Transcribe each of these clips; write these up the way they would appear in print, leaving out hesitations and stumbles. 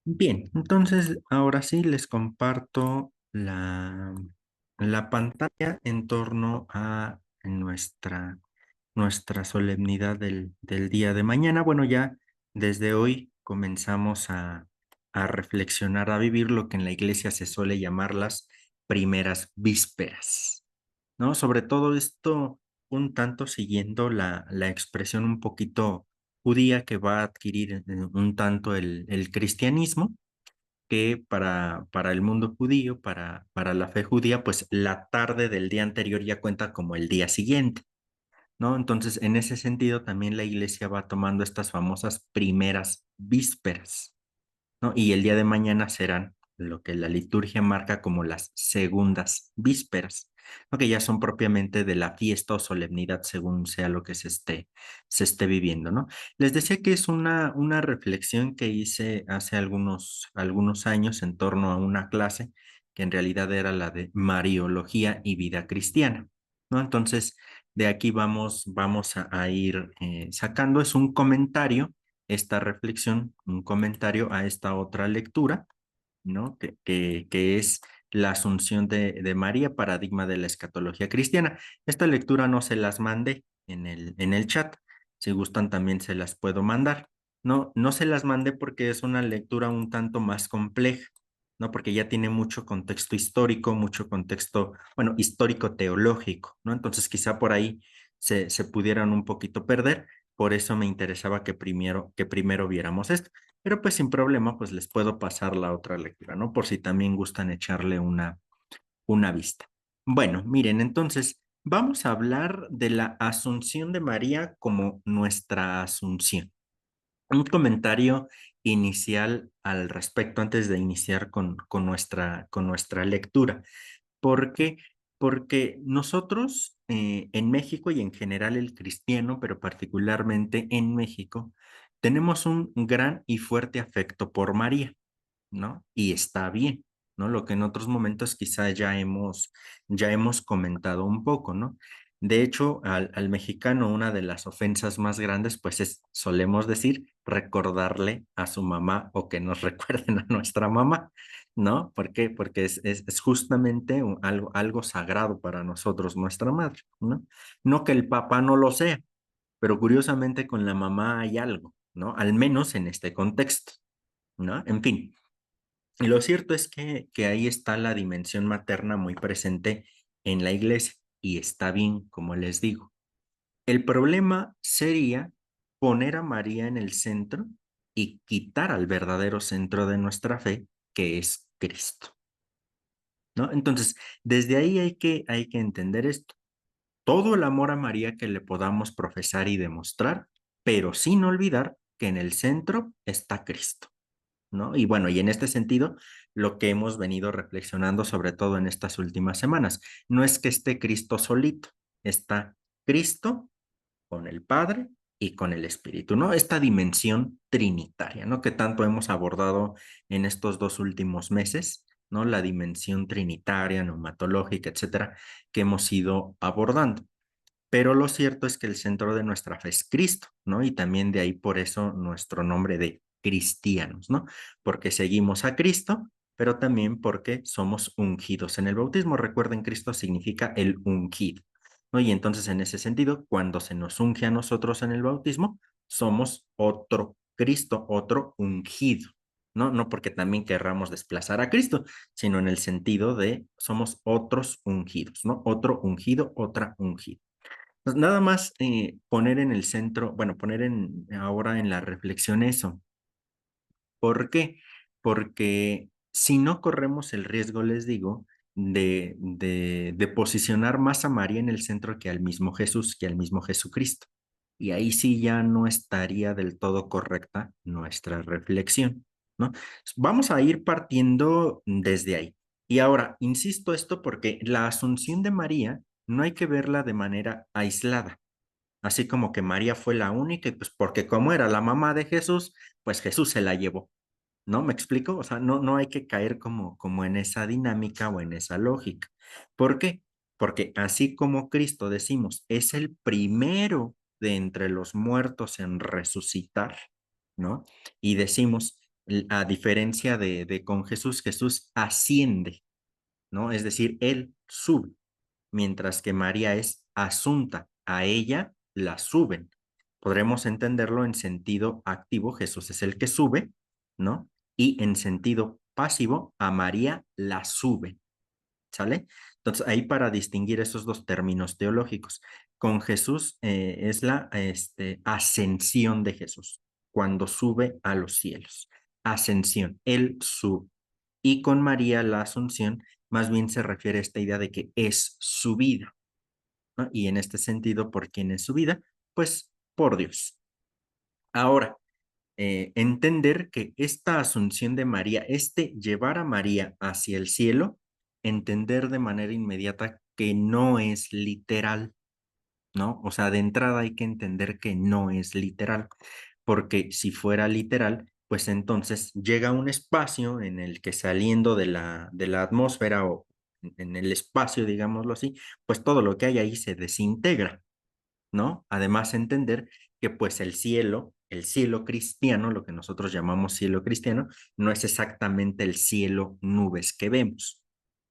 Bien, entonces ahora sí les comparto la pantalla en torno a nuestra solemnidad del día de mañana. Bueno, ya desde hoy comenzamos a reflexionar, a vivir lo que en la iglesia se suele llamar las primeras vísperas, ¿no? Sobre todo esto un tanto siguiendo la expresión un poquito judía que va a adquirir un tanto el cristianismo, que para el mundo judío, para la fe judía, pues la tarde del día anterior ya cuenta como el día siguiente, ¿no? Entonces, en ese sentido, también la iglesia va tomando estas famosas primeras vísperas, ¿no? Y el día de mañana serán lo que la liturgia marca como las segundas vísperas, ¿no? Que ya son propiamente de la fiesta o solemnidad según sea lo que se esté viviendo, ¿no? Les decía que es una reflexión que hice hace algunos años en torno a una clase que en realidad era la de Mariología y vida cristiana, ¿no? Entonces, de aquí vamos a ir sacando, es un comentario esta reflexión, un comentario a esta otra lectura, ¿no? Que es la Asunción de María, paradigma de la escatología cristiana. Esta lectura no se las mandé en el chat. Si gustan, también se las puedo mandar. No se las mandé porque es una lectura un tanto más compleja, ¿no? Porque ya tiene mucho contexto histórico, mucho contexto, bueno, histórico-teológico, ¿no? Entonces quizá por ahí se pudieran un poquito perder. Por eso me interesaba que primero viéramos esto. Pero pues sin problema, pues les puedo pasar la otra lectura, ¿no? Por si también gustan echarle una vista. Bueno, miren, entonces vamos a hablar de la Asunción de María como nuestra Asunción. Un comentario inicial al respecto antes de iniciar con nuestra lectura. ¿Por qué? Porque nosotros en México y en general el cristiano, pero particularmente en México, tenemos un gran y fuerte afecto por María, ¿no? Y está bien, ¿no? Lo que en otros momentos quizá ya hemos comentado un poco, ¿no? De hecho, al mexicano una de las ofensas más grandes, pues es, solemos decir, recordarle a su mamá o que nos recuerden a nuestra mamá, ¿no? ¿Por qué? Porque es justamente algo sagrado para nosotros, nuestra madre, ¿no? No que el papá no lo sea, pero curiosamente con la mamá hay algo, ¿no? Al menos en este contexto, ¿no? En fin. Y lo cierto es que ahí está la dimensión materna muy presente en la iglesia y está bien, como les digo. El problema sería poner a María en el centro y quitar al verdadero centro de nuestra fe, que es Cristo, ¿no? Entonces, desde ahí hay que entender esto. Todo el amor a María que le podamos profesar y demostrar, pero sin olvidar que en el centro está Cristo, ¿no? Y bueno, y en este sentido, lo que hemos venido reflexionando, sobre todo en estas últimas semanas, no es que esté Cristo solito, está Cristo con el Padre y con el Espíritu, ¿no? Esta dimensión trinitaria, ¿no? Que tanto hemos abordado en estos dos últimos meses, ¿no? La dimensión trinitaria, neumatológica, etcétera, que hemos ido abordando. Pero lo cierto es que el centro de nuestra fe es Cristo, ¿no? Y también de ahí por eso nuestro nombre de cristianos, ¿no? Porque seguimos a Cristo, pero también porque somos ungidos en el bautismo. Recuerden, Cristo significa el ungido, ¿no? Y entonces en ese sentido, cuando se nos unge a nosotros en el bautismo, somos otro Cristo, otro ungido, ¿no? No porque también querramos desplazar a Cristo, sino en el sentido de somos otros ungidos, ¿no? Otro ungido, otra ungida. Pues nada más poner en el centro, bueno, poner ahora en la reflexión eso. ¿Por qué? Porque si no corremos el riesgo, les digo, de posicionar más a María en el centro que al mismo Jesús, que al mismo Jesucristo. Y ahí sí ya no estaría del todo correcta nuestra reflexión, ¿no? Vamos a ir partiendo desde ahí. Y ahora, insisto esto porque la asunción de María no hay que verla de manera aislada, así como que María fue la única, y pues porque como era la mamá de Jesús, pues Jesús se la llevó. ¿No? ¿Me explico? O sea, no hay que caer como en esa dinámica o en esa lógica. ¿Por qué? Porque así como Cristo decimos, es el primero de entre los muertos en resucitar, ¿no? Y decimos A diferencia de con Jesús, Jesús asciende, ¿no? Es decir, él sube, mientras que María es asunta, a ella la suben. Podremos entenderlo en sentido activo, Jesús es el que sube, ¿no? Y en sentido pasivo, a María la suben, ¿sale? Entonces, ahí para distinguir esos dos términos teológicos, con Jesús es la ascensión de Jesús, cuando sube a los cielos. Ascensión, él sube. Y con María la asunción, más bien se refiere a esta idea de que es su vida, ¿no? Y en este sentido, ¿por quién es su vida? Pues por Dios. Ahora, entender que esta asunción de María, este llevar a María hacia el cielo, entender de manera inmediata que no es literal, ¿no? O sea, de entrada hay que entender que no es literal, porque si fuera literal, pues entonces llega un espacio en el que saliendo de la atmósfera o en el espacio, digámoslo así, pues todo lo que hay ahí se desintegra, ¿no? Además, entender que pues el cielo cristiano, lo que nosotros llamamos cielo cristiano, no es exactamente el cielo nubes que vemos,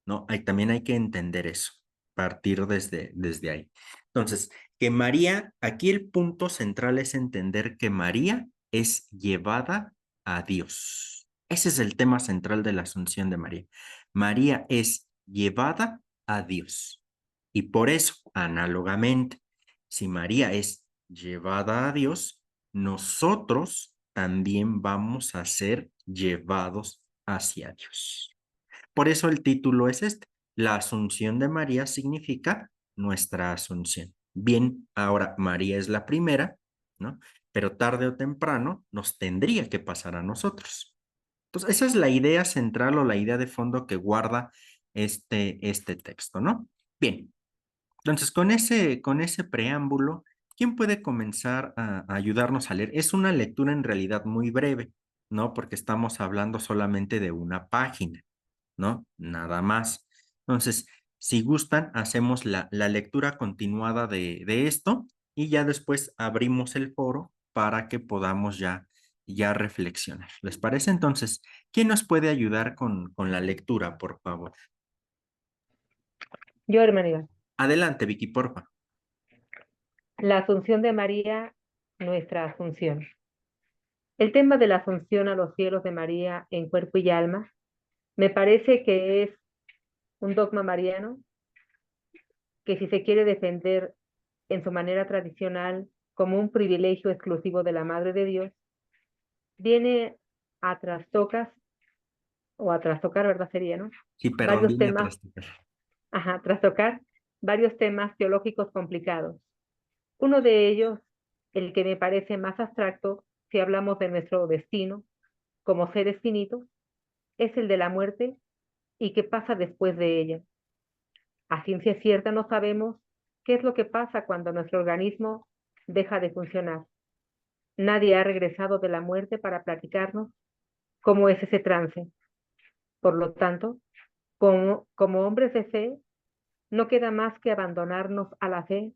¿no? También hay que entender eso, partir desde ahí. Entonces, que María, aquí el punto central es entender que María es llevada a Dios. Ese es el tema central de la asunción de María. María es llevada a Dios. Y por eso, análogamente, si María es llevada a Dios, nosotros también vamos a ser llevados hacia Dios. Por eso el título es este. La asunción de María significa nuestra asunción. Bien, ahora María es la primera, ¿no? Pero tarde o temprano nos tendría que pasar a nosotros. Entonces, esa es la idea central o la idea de fondo que guarda este texto, ¿no? Bien, entonces, con ese preámbulo, ¿quién puede comenzar a ayudarnos a leer? Es una lectura en realidad muy breve, ¿no? Porque estamos hablando solamente de una página, ¿no? Nada más. Entonces, si gustan, hacemos la lectura continuada de esto y ya después abrimos el foro para que podamos ya reflexionar. ¿Les parece? Entonces, ¿quién nos puede ayudar con la lectura, por favor? Yo, hermanidad. Adelante, Vicky, porfa. La Asunción de María, nuestra Asunción. El tema de la Asunción a los cielos de María en cuerpo y alma me parece que es un dogma mariano que si se quiere defender en su manera tradicional como un privilegio exclusivo de la Madre de Dios, viene a trastocas o a trastocar, ¿verdad? Sería, ¿no? Sí, perdón, Varios viene temas, atrás. trastocar varios temas teológicos complicados. Uno de ellos, el que me parece más abstracto, si hablamos de nuestro destino como seres finitos, es el de la muerte y qué pasa después de ella. A ciencia cierta no sabemos qué es lo que pasa cuando nuestro organismo deja de funcionar. Nadie ha regresado de la muerte para platicarnos cómo es ese trance. Por lo tanto, como hombres de fe, no queda más que abandonarnos a la fe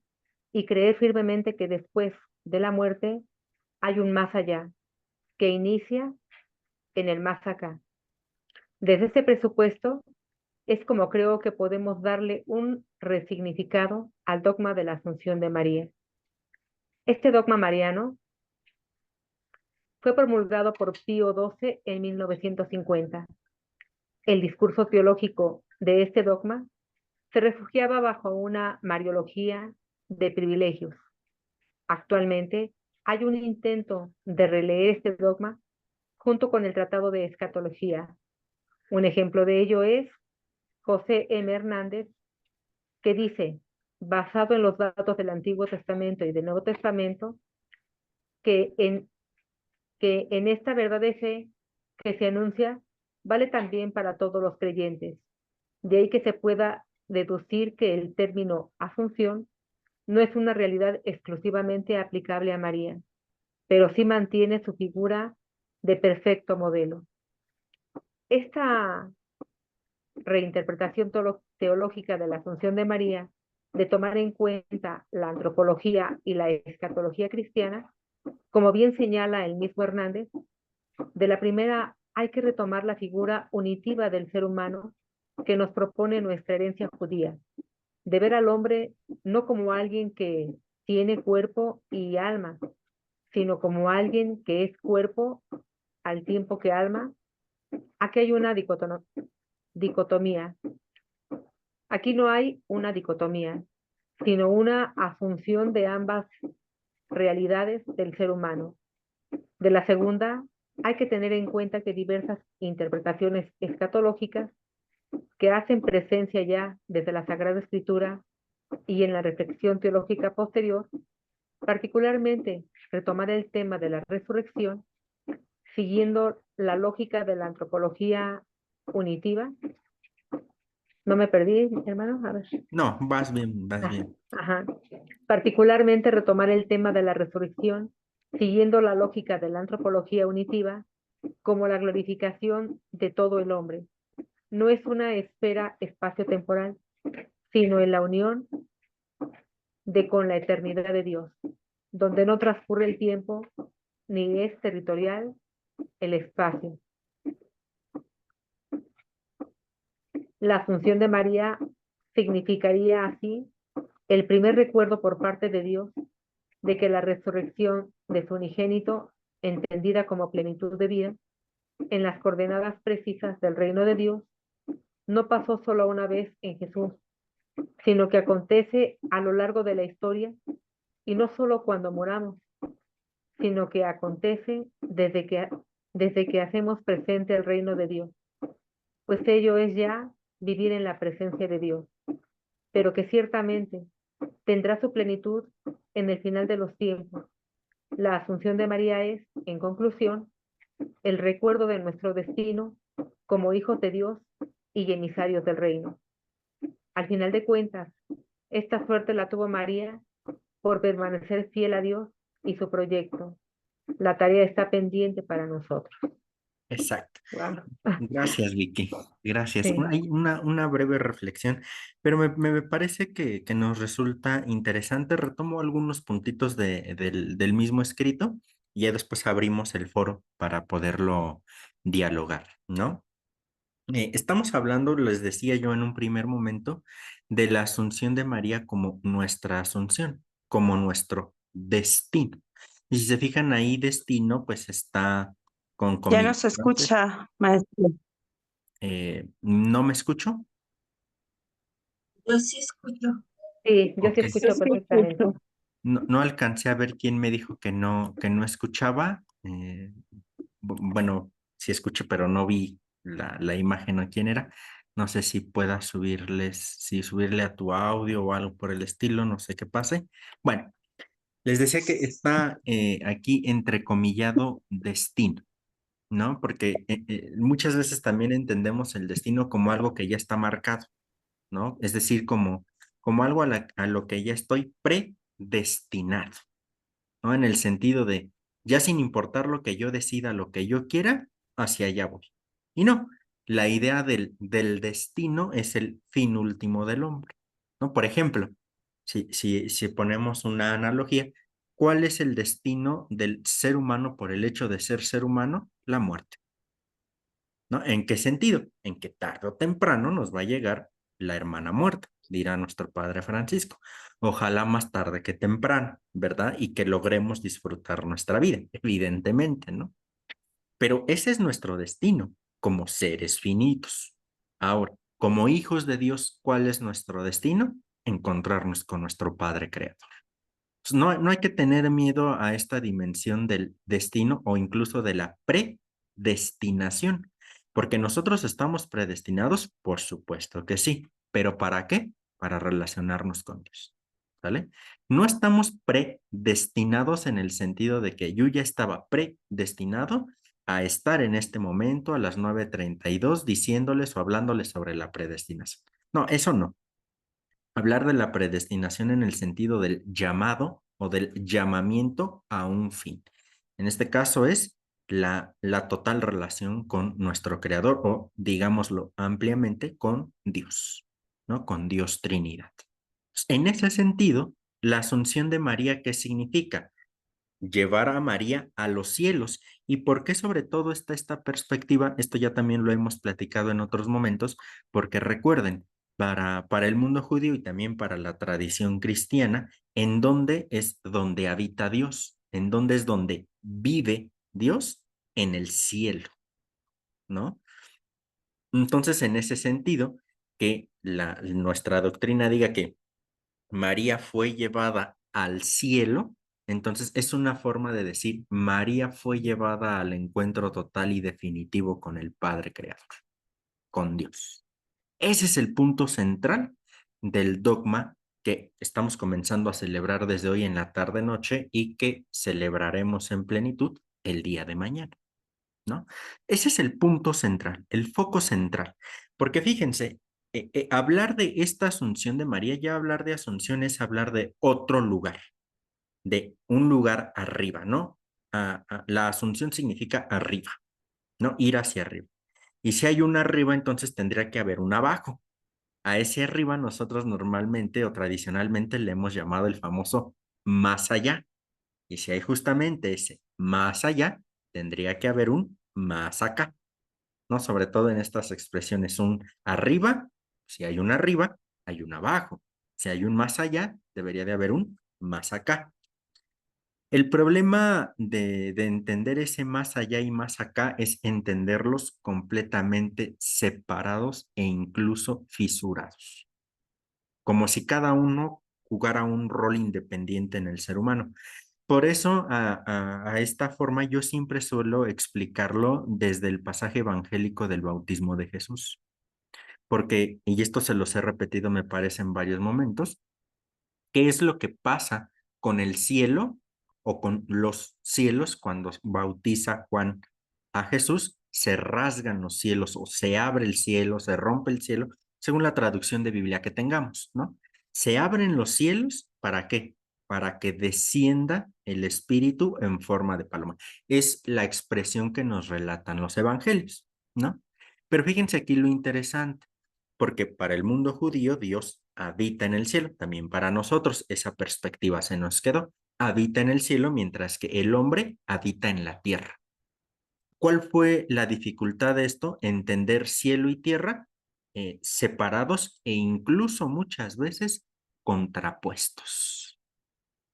y creer firmemente que después de la muerte hay un más allá, que inicia en el más acá. Desde este presupuesto es como creo que podemos darle un resignificado al dogma de la Asunción de María. Este dogma mariano fue promulgado por Pío XII en 1950. El discurso teológico de este dogma se refugiaba bajo una mariología de privilegios. Actualmente hay un intento de releer este dogma junto con el Tratado de Escatología. Un ejemplo de ello es José M. Hernández, que dice, basado en los datos del Antiguo Testamento y del Nuevo Testamento, que en, que en esta verdad de fe que se anuncia vale también para todos los creyentes. De ahí que se pueda deducir que el término asunción no es una realidad exclusivamente aplicable a María, pero sí mantiene su figura de perfecto modelo. Esta reinterpretación teológica de la Asunción de María, de tomar en cuenta la antropología y la escatología cristiana, como bien señala el mismo Hernández, De la primera hay que retomar la figura unitiva del ser humano que nos propone nuestra herencia judía, de ver al hombre no como alguien que tiene cuerpo y alma, sino como alguien que es cuerpo al tiempo que alma. Aquí hay una dicotomía. Aquí no hay una dicotomía, sino una asunción de ambas realidades del ser humano. De la segunda, hay que tener en cuenta que diversas interpretaciones escatológicas que hacen presencia ya desde la Sagrada Escritura y en la reflexión teológica posterior, particularmente retomar el tema de la resurrección, siguiendo la lógica de la antropología unitiva. ¿No me perdí, hermano? A ver. No, vas bien, vas Ah, bien. ajá. Particularmente retomar el tema de la resurrección, siguiendo la lógica de la antropología unitiva, como la glorificación de todo el hombre. No es una esfera espacio-temporal, sino en la unión de con la eternidad de Dios, donde no transcurre el tiempo ni es territorial el espacio. La Asunción de María significaría así el primer recuerdo por parte de Dios de que la resurrección de su unigénito, entendida como plenitud de vida, en las coordenadas precisas del reino de Dios, no pasó solo una vez en Jesús, sino que acontece a lo largo de la historia y no solo cuando moramos, sino que acontece desde que hacemos presente el reino de Dios, pues ello es ya vivir en la presencia de Dios, pero que ciertamente tendrá su plenitud en el final de los tiempos. La Asunción de María es, en conclusión, el recuerdo de nuestro destino como hijos de Dios y emisarios del reino. Al final de cuentas, esta suerte la tuvo María por permanecer fiel a Dios y su proyecto. La tarea está pendiente para nosotros. Exacto. Wow. Gracias, Vicky. Gracias. Sí, Hay una breve reflexión, pero me parece que nos resulta interesante. Retomo algunos puntitos del mismo escrito y ya después abrimos el foro para poderlo dialogar, ¿no? Estamos hablando, les decía yo en un primer momento, de la asunción de María como nuestra asunción, como nuestro destino. Y si se fijan ahí, destino, pues está con Ya no comillas. se escucha, maestro. ¿No me escucho? Yo sí escucho. sí, yo sí Ok. Yo escucho sí perfectamente. escucho. No alcancé a ver quién me dijo que no escuchaba. Bueno, sí escucho, pero no vi la imagen o quién era. No sé si pueda si subirle a tu audio o algo por el estilo, no sé qué pase. Bueno, les decía que está aquí entrecomillado destino, ¿no? Porque muchas veces también entendemos el destino como algo que ya está marcado, ¿no? Es decir, como algo a lo que ya estoy predestinado, ¿no? En el sentido de, ya sin importar lo que yo decida, lo que yo quiera, hacia allá voy. Y no, la idea del destino es el fin último del hombre, ¿no? Por ejemplo, si ponemos una analogía, ¿cuál es el destino del ser humano por el hecho de ser humano? La muerte. ¿No? ¿En qué sentido? En que tarde o temprano nos va a llegar la hermana muerta, dirá nuestro Padre Francisco. Ojalá más tarde que temprano, ¿verdad? Y que logremos disfrutar nuestra vida, evidentemente, ¿no? Pero ese es nuestro destino como seres finitos. Ahora, como hijos de Dios, ¿cuál es nuestro destino? Encontrarnos con nuestro Padre Creador. Pues no hay que tener miedo a esta dimensión del destino o incluso de la predestinación, porque nosotros estamos predestinados, por supuesto que sí, pero ¿para qué? Para relacionarnos con Dios, ¿vale? No estamos predestinados en el sentido de que yo ya estaba predestinado a estar en este momento a las 9:32 diciéndoles o hablándoles sobre la predestinación. No, eso no. Hablar de la predestinación en el sentido del llamado o del llamamiento a un fin. En este caso es la total relación con nuestro creador o, digámoslo ampliamente, con Dios, ¿no? Con Dios Trinidad. En ese sentido, la asunción de María, ¿qué significa? Llevar a María a los cielos ¿Y por qué sobre todo está esta perspectiva? Esto ya también lo hemos platicado en otros momentos, porque recuerden, para el mundo judío y también para la tradición cristiana, ¿en dónde es donde habita Dios? ¿En dónde es donde vive Dios? En el cielo, ¿no? Entonces, en ese sentido, que nuestra doctrina diga que María fue llevada al cielo, entonces es una forma de decir, María fue llevada al encuentro total y definitivo con el Padre Creador, con Dios. Ese es el punto central del dogma que estamos comenzando a celebrar desde hoy en la tarde-noche y que celebraremos en plenitud el día de mañana, ¿no? Ese es el punto central, el foco central, porque fíjense, hablar de esta asunción de María, ya hablar de asunción es hablar de otro lugar, de un lugar arriba, ¿no? La asunción significa arriba, ¿no? Ir hacia arriba. Y si hay un arriba, entonces tendría que haber un abajo. A ese arriba nosotros normalmente o tradicionalmente le hemos llamado el famoso más allá. Y si hay justamente ese más allá, tendría que haber un más acá, ¿no? Sobre todo en estas expresiones, un arriba, si hay un arriba, hay un abajo. Si hay un más allá, debería de haber un más acá. El problema de entender ese más allá y más acá es entenderlos completamente separados e incluso fisurados, como si cada uno jugara un rol independiente en el ser humano. Por eso, a esta forma, yo siempre suelo explicarlo desde el pasaje evangélico del bautismo de Jesús, porque, y esto se los he repetido, me parece, en varios momentos, ¿qué es lo que pasa con el cielo o con los cielos cuando bautiza Juan a Jesús? Se rasgan los cielos o se abre el cielo, se rompe el cielo, según la traducción de Biblia que tengamos, ¿no? Se abren los cielos, ¿para qué? Para que descienda el Espíritu en forma de paloma. Es la expresión que nos relatan los evangelios, ¿no? Pero fíjense aquí lo interesante, porque para el mundo judío Dios habita en el cielo, también para nosotros esa perspectiva se nos quedó, habita en el cielo mientras que el hombre habita en la tierra. ¿Cuál fue la dificultad de esto? Entender cielo y tierra separados e incluso muchas veces contrapuestos.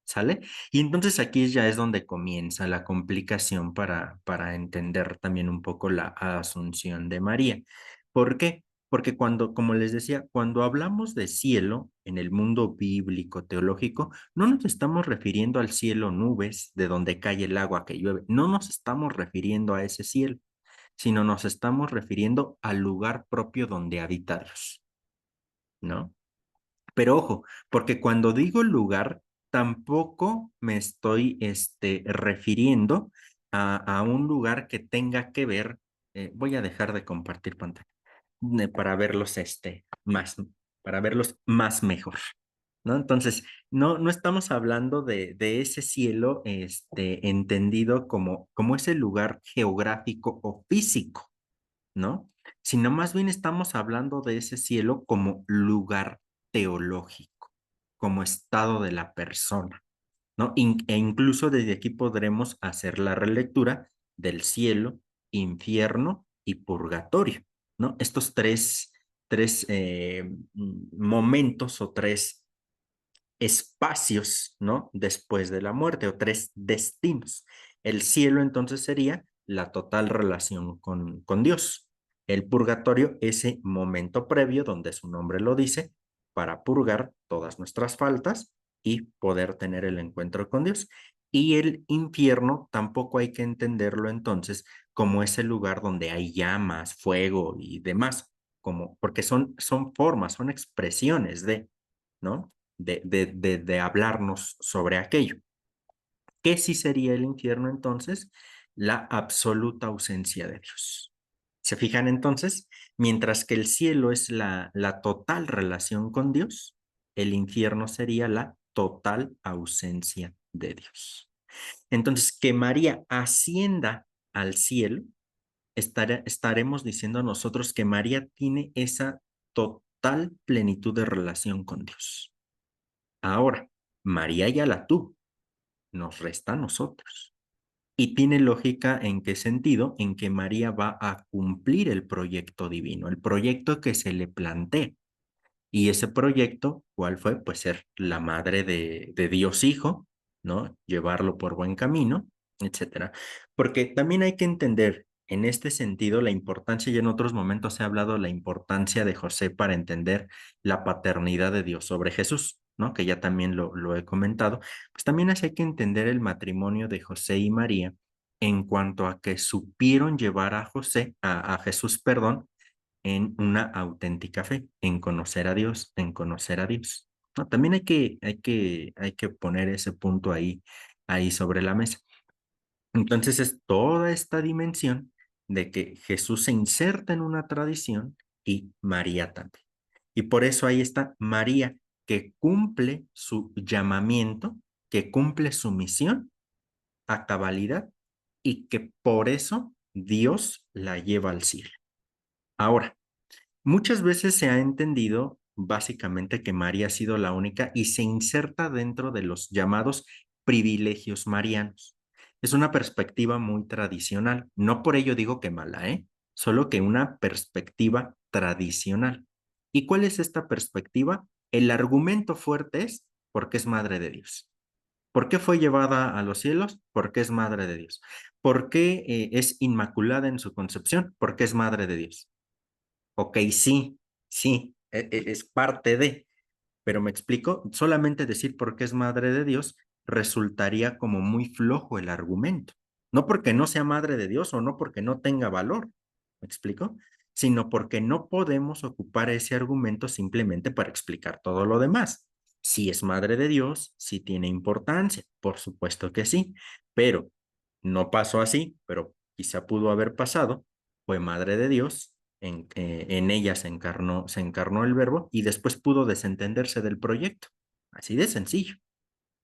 ¿Sale? Y entonces aquí ya es donde comienza la complicación para entender también un poco la asunción de María. ¿Por qué? Porque cuando, como les decía, cuando hablamos de cielo en el mundo bíblico, teológico, no nos estamos refiriendo al cielo nubes de donde cae el agua que llueve, no nos estamos refiriendo a ese cielo, sino nos estamos refiriendo al lugar propio donde habita Dios, ¿no? Pero ojo, porque cuando digo lugar, tampoco me estoy refiriendo a un lugar que tenga que ver, voy a dejar de compartir pantalla, para verlos más, para verlos más mejor, ¿no? Entonces, no estamos hablando de ese cielo entendido como ese lugar geográfico o físico, ¿no? Sino más bien estamos hablando de ese cielo como lugar teológico, como estado de la persona, ¿no? E incluso desde aquí podremos hacer la relectura del cielo, infierno y purgatorio, ¿no? Estos tres momentos o tres espacios, ¿no? Después de la muerte o tres destinos. El cielo entonces sería la total relación con Dios. El purgatorio, ese momento previo donde su nombre lo dice, para purgar todas nuestras faltas y poder tener el encuentro con Dios. Y el infierno tampoco hay que entenderlo entonces como ese lugar donde hay llamas, fuego y demás, como, porque son formas, son expresiones de, ¿no? De hablarnos sobre aquello. ¿Qué sí sería el infierno entonces? La absoluta ausencia de Dios. ¿Se fijan entonces? Mientras que el cielo es la total relación con Dios, el infierno sería la total ausencia de Dios. Entonces, que María ascienda al cielo, estaremos diciendo nosotros que María tiene esa total plenitud de relación con Dios. Ahora, María ya la tuvo, nos resta a nosotros. Y tiene lógica en qué sentido, en que María va a cumplir el proyecto divino, el proyecto que se le plantea. Y ese proyecto, ¿cuál fue? Pues ser la madre de Dios Hijo, ¿no? Llevarlo por buen camino, etcétera. Porque también hay que entender en este sentido la importancia, y en otros momentos se ha hablado de la importancia de José para entender la paternidad de Dios sobre Jesús, ¿no? Que ya también lo he comentado. Pues también así hay que entender el matrimonio de José y María en cuanto a que supieron llevar a a Jesús, perdón, en una auténtica fe, en conocer a Dios, en conocer a Dios. ¿No? También hay que poner ese punto ahí sobre la mesa. Entonces es toda esta dimensión de que Jesús se inserta en una tradición y María también. Y por eso ahí está María, que cumple su llamamiento, que cumple su misión a cabalidad y que por eso Dios la lleva al cielo. Ahora, muchas veces se ha entendido básicamente que María ha sido la única y se inserta dentro de los llamados privilegios marianos. Es una perspectiva muy tradicional. No por ello digo que mala, ¿eh? Solo que una perspectiva tradicional. ¿Y cuál es esta perspectiva? El argumento fuerte es porque es madre de Dios. ¿Por qué fue llevada a los cielos? Porque es madre de Dios. ¿Por qué es inmaculada en su concepción? Porque es madre de Dios. Ok, sí, sí, es parte de, pero me explico, solamente decir por qué es madre de Dios resultaría como muy flojo el argumento. No porque no sea madre de Dios o no porque no tenga valor, ¿me explico? Sino porque no podemos ocupar ese argumento simplemente para explicar todo lo demás. Si es madre de Dios, sí tiene importancia, por supuesto que sí, pero no pasó así, pero quizá pudo haber pasado, fue madre de Dios, en ella se encarnó el verbo y después pudo desentenderse del proyecto. Así de sencillo,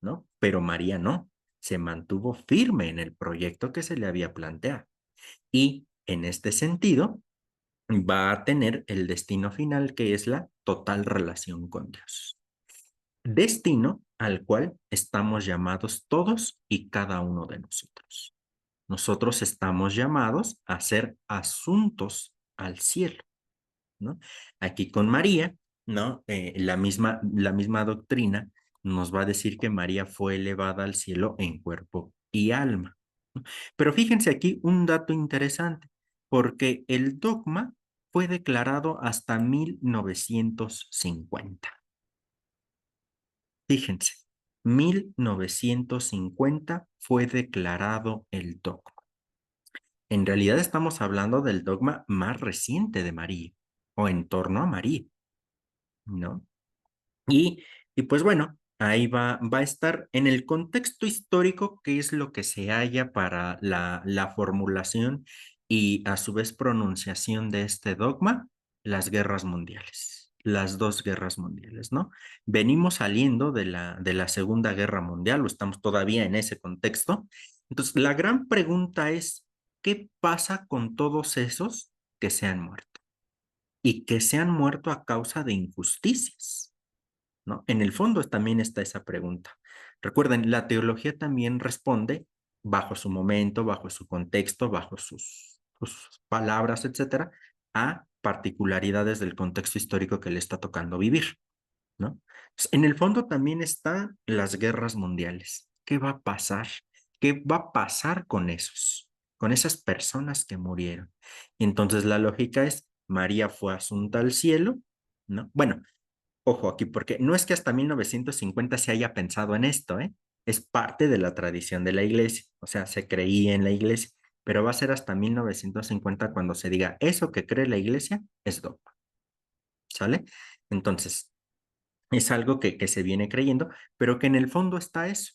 ¿no? Pero María no, se mantuvo firme en el proyecto que se le había planteado. Y en este sentido, va a tener el destino final que es la total relación con Dios. Destino al cual estamos llamados todos y cada uno de nosotros. Nosotros estamos llamados a ser asuntos al cielo, ¿no? Aquí con María, ¿no? La misma doctrina nos va a decir que María fue elevada al cielo en cuerpo y alma, ¿no? Pero fíjense aquí un dato interesante, porque el dogma fue declarado hasta 1950. Fíjense, 1950 fue declarado el dogma. En realidad estamos hablando del dogma más reciente de María, o en torno a María, ¿no? Y, y pues bueno, ahí va a estar en el contexto histórico, que es lo que se halla para la formulación y a su vez pronunciación de este dogma, las guerras mundiales, las dos guerras mundiales, ¿no? Venimos saliendo de la Segunda Guerra Mundial, o estamos todavía en ese contexto. Entonces, la gran pregunta es, ¿qué pasa con todos esos que se han muerto? Y que se han muerto a causa de injusticias, ¿no? En el fondo también está esa pregunta. Recuerden, la teología también responde bajo su momento, bajo su contexto, bajo sus palabras, etcétera, a particularidades del contexto histórico que le está tocando vivir, ¿no? Pues, en el fondo también están las guerras mundiales. ¿Qué va a pasar? ¿Qué va a pasar con esas personas que murieron? Y entonces la lógica es, María fue asunta al cielo, ¿no? Bueno, ojo aquí, porque no es que hasta 1950 se haya pensado en esto, ¿eh? Es parte de la tradición de la iglesia, o sea, se creía en la iglesia, pero va a ser hasta 1950 cuando se diga, eso que cree la iglesia es dogma, ¿sale? Entonces, es algo que se viene creyendo, pero que en el fondo está eso,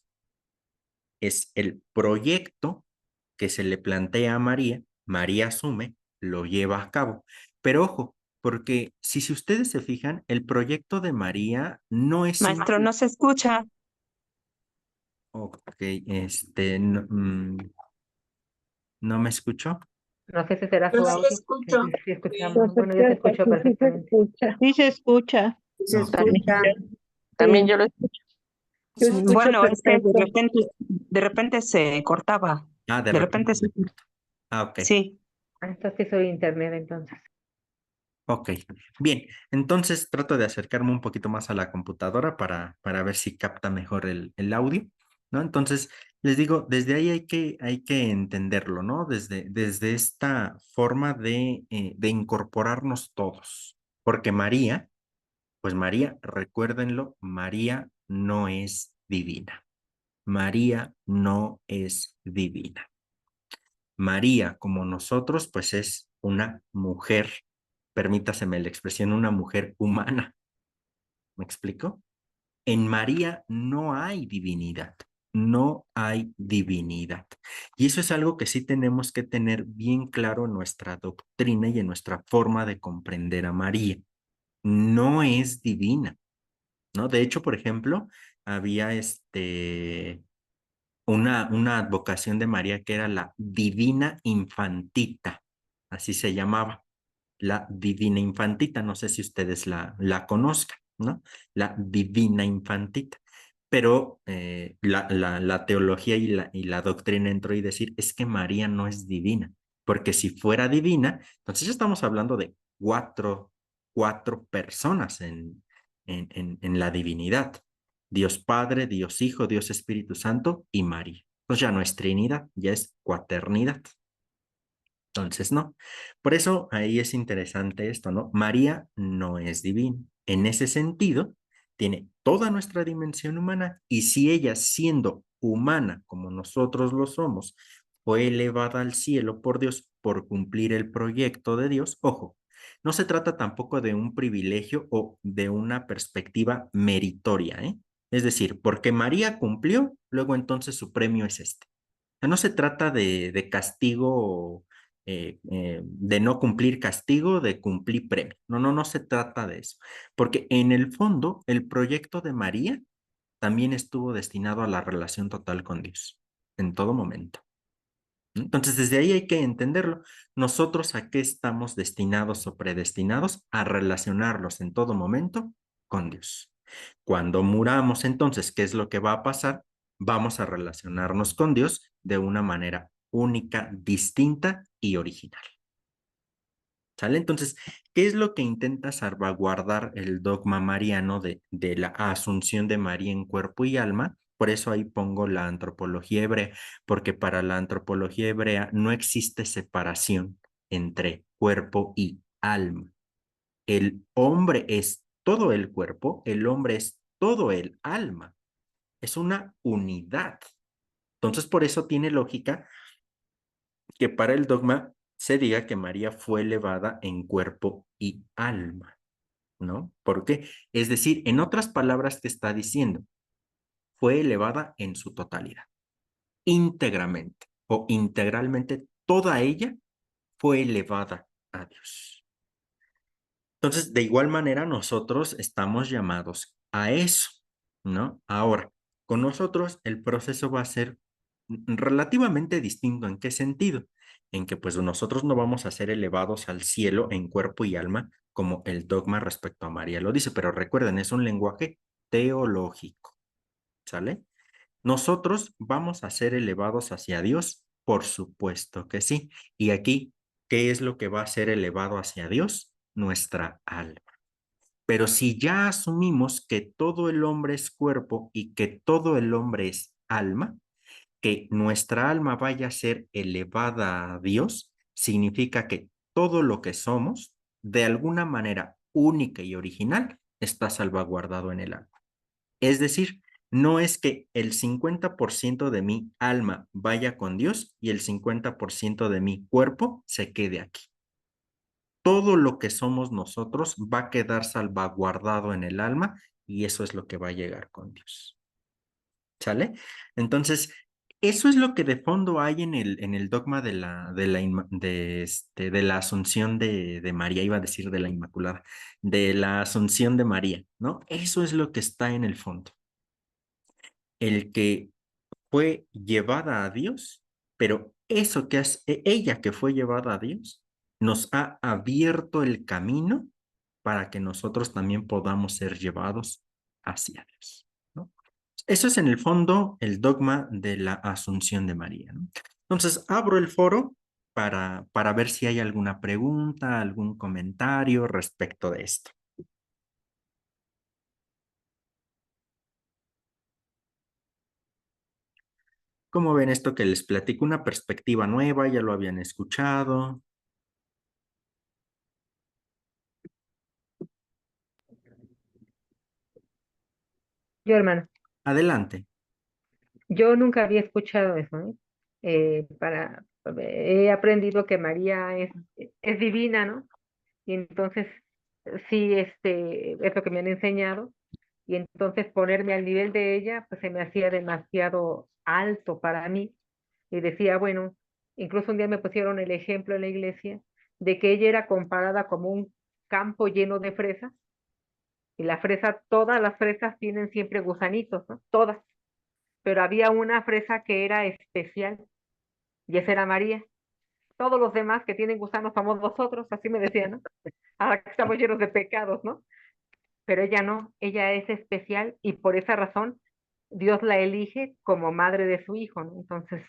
es el proyecto que se le plantea a María, María asume, lo lleva a cabo. Pero ojo, porque si ustedes se fijan, el proyecto de María no es Maestro, simple. no se escucha. Ok, no, ¿no me escuchó? No sé si será Yo su sí audio. escucho. Sí escuchamos. Bueno, yo te escucho perfectamente. Sí se escucha. Se Ok, escucha. También Sí. yo lo escucho. Yo escucho Bueno, es que perfecto. de repente se cortaba. Ah, de De repente. repente sí. Ah, ok. Sí. Esto sí soy internet entonces. Ok, bien, entonces trato de acercarme un poquito más a la computadora para ver si capta mejor el audio, ¿no? Entonces, les digo, desde ahí hay que entenderlo, ¿no? Desde esta forma de incorporarnos todos, porque María, pues María, recuérdenlo, María no es divina. María no es divina. María, como nosotros, pues es una mujer, permítaseme la expresión, una mujer humana. ¿Me explico? En María no hay divinidad, no hay divinidad. Y eso es algo que sí tenemos que tener bien claro en nuestra doctrina y en nuestra forma de comprender a María. No es divina, ¿no? De hecho, por ejemplo, había una advocación de María que era la Divina Infantita, así se llamaba, la Divina Infantita, no sé si ustedes la conozcan, ¿no? La Divina Infantita. Pero la teología y la doctrina entró y decir, es que María no es divina, porque si fuera divina, entonces ya estamos hablando de cuatro personas en la divinidad. Dios Padre, Dios Hijo, Dios Espíritu Santo y María. Pues ya no es Trinidad, ya es cuaternidad. Entonces, no. Por eso ahí es interesante esto, ¿no? María no es divina. En ese sentido, tiene toda nuestra dimensión humana y si ella, siendo humana como nosotros lo somos, fue elevada al cielo por Dios por cumplir el proyecto de Dios, ojo, no se trata tampoco de un privilegio o de una perspectiva meritoria, ¿eh? Es decir, porque María cumplió, luego entonces su premio es este. No se trata de castigo, de no cumplir castigo, de cumplir premio. No, no, no se trata de eso. Porque en el fondo, el proyecto de María también estuvo destinado a la relación total con Dios, en todo momento. Entonces, desde ahí hay que entenderlo. Nosotros a qué estamos destinados o predestinados a relacionarlos en todo momento con Dios. Cuando muramos, entonces, ¿qué es lo que va a pasar? Vamos a relacionarnos con Dios de una manera única, distinta y original. ¿Sale? Entonces, ¿qué es lo que intenta salvaguardar el dogma mariano de la asunción de María en cuerpo y alma? Por eso ahí pongo la antropología hebrea, porque para la antropología hebrea no existe separación entre cuerpo y alma. El hombre es todo el cuerpo, el hombre es todo el alma. Es una unidad. Entonces, por eso tiene lógica que para el dogma se diga que María fue elevada en cuerpo y alma, ¿no? ¿Por qué? Es decir, en otras palabras, te está diciendo, fue elevada en su totalidad, íntegramente o integralmente, toda ella fue elevada a Dios. Entonces, de igual manera, nosotros estamos llamados a eso, ¿no? Ahora, con nosotros el proceso va a ser relativamente distinto. ¿En qué sentido? En que pues nosotros no vamos a ser elevados al cielo en cuerpo y alma como el dogma respecto a María lo dice, pero recuerden, es un lenguaje teológico, ¿sale? Nosotros vamos a ser elevados hacia Dios, por supuesto que sí. Y aquí, ¿qué es lo que va a ser elevado hacia Dios? Nuestra alma. Pero si ya asumimos que todo el hombre es cuerpo y que todo el hombre es alma, que nuestra alma vaya a ser elevada a Dios, significa que todo lo que somos, de alguna manera única y original, está salvaguardado en el alma. Es decir, no es que el 50% de mi alma vaya con Dios y el 50% de mi cuerpo se quede aquí. Todo lo que somos nosotros va a quedar salvaguardado en el alma y eso es lo que va a llegar con Dios. ¿Sale? Entonces, eso es lo que de fondo hay en el dogma de la asunción de María, iba a decir de la Inmaculada, de la asunción de María, ¿no? Eso es lo que está en el fondo. El que fue llevada a Dios, pero eso que es ella que fue llevada a Dios, nos ha abierto el camino para que nosotros también podamos ser llevados hacia Dios, ¿no? Eso es en el fondo el dogma de la Asunción de María, ¿no? Entonces, abro el foro para ver si hay alguna pregunta, algún comentario respecto de esto. ¿Cómo ven esto que les platico? Una perspectiva nueva, ya lo habían escuchado. Yo, hermano, Adelante. yo nunca había escuchado eso, ¿eh? He aprendido que María es divina, ¿no? Y entonces, sí, es lo que me han enseñado. Y entonces ponerme al nivel de ella, pues se me hacía demasiado alto para mí. Y decía, bueno, incluso un día me pusieron el ejemplo en la iglesia de que ella era comparada como un campo lleno de fresas. Y la fresa, todas las fresas tienen siempre gusanitos, ¿no? Todas. Pero había una fresa que era especial, y esa era María. Todos los demás que tienen gusanos somos nosotros, así me decían, ¿no? Ahora que estamos llenos de pecados, ¿no? Pero ella no, ella es especial y por esa razón Dios la elige como madre de su hijo, ¿no? Entonces,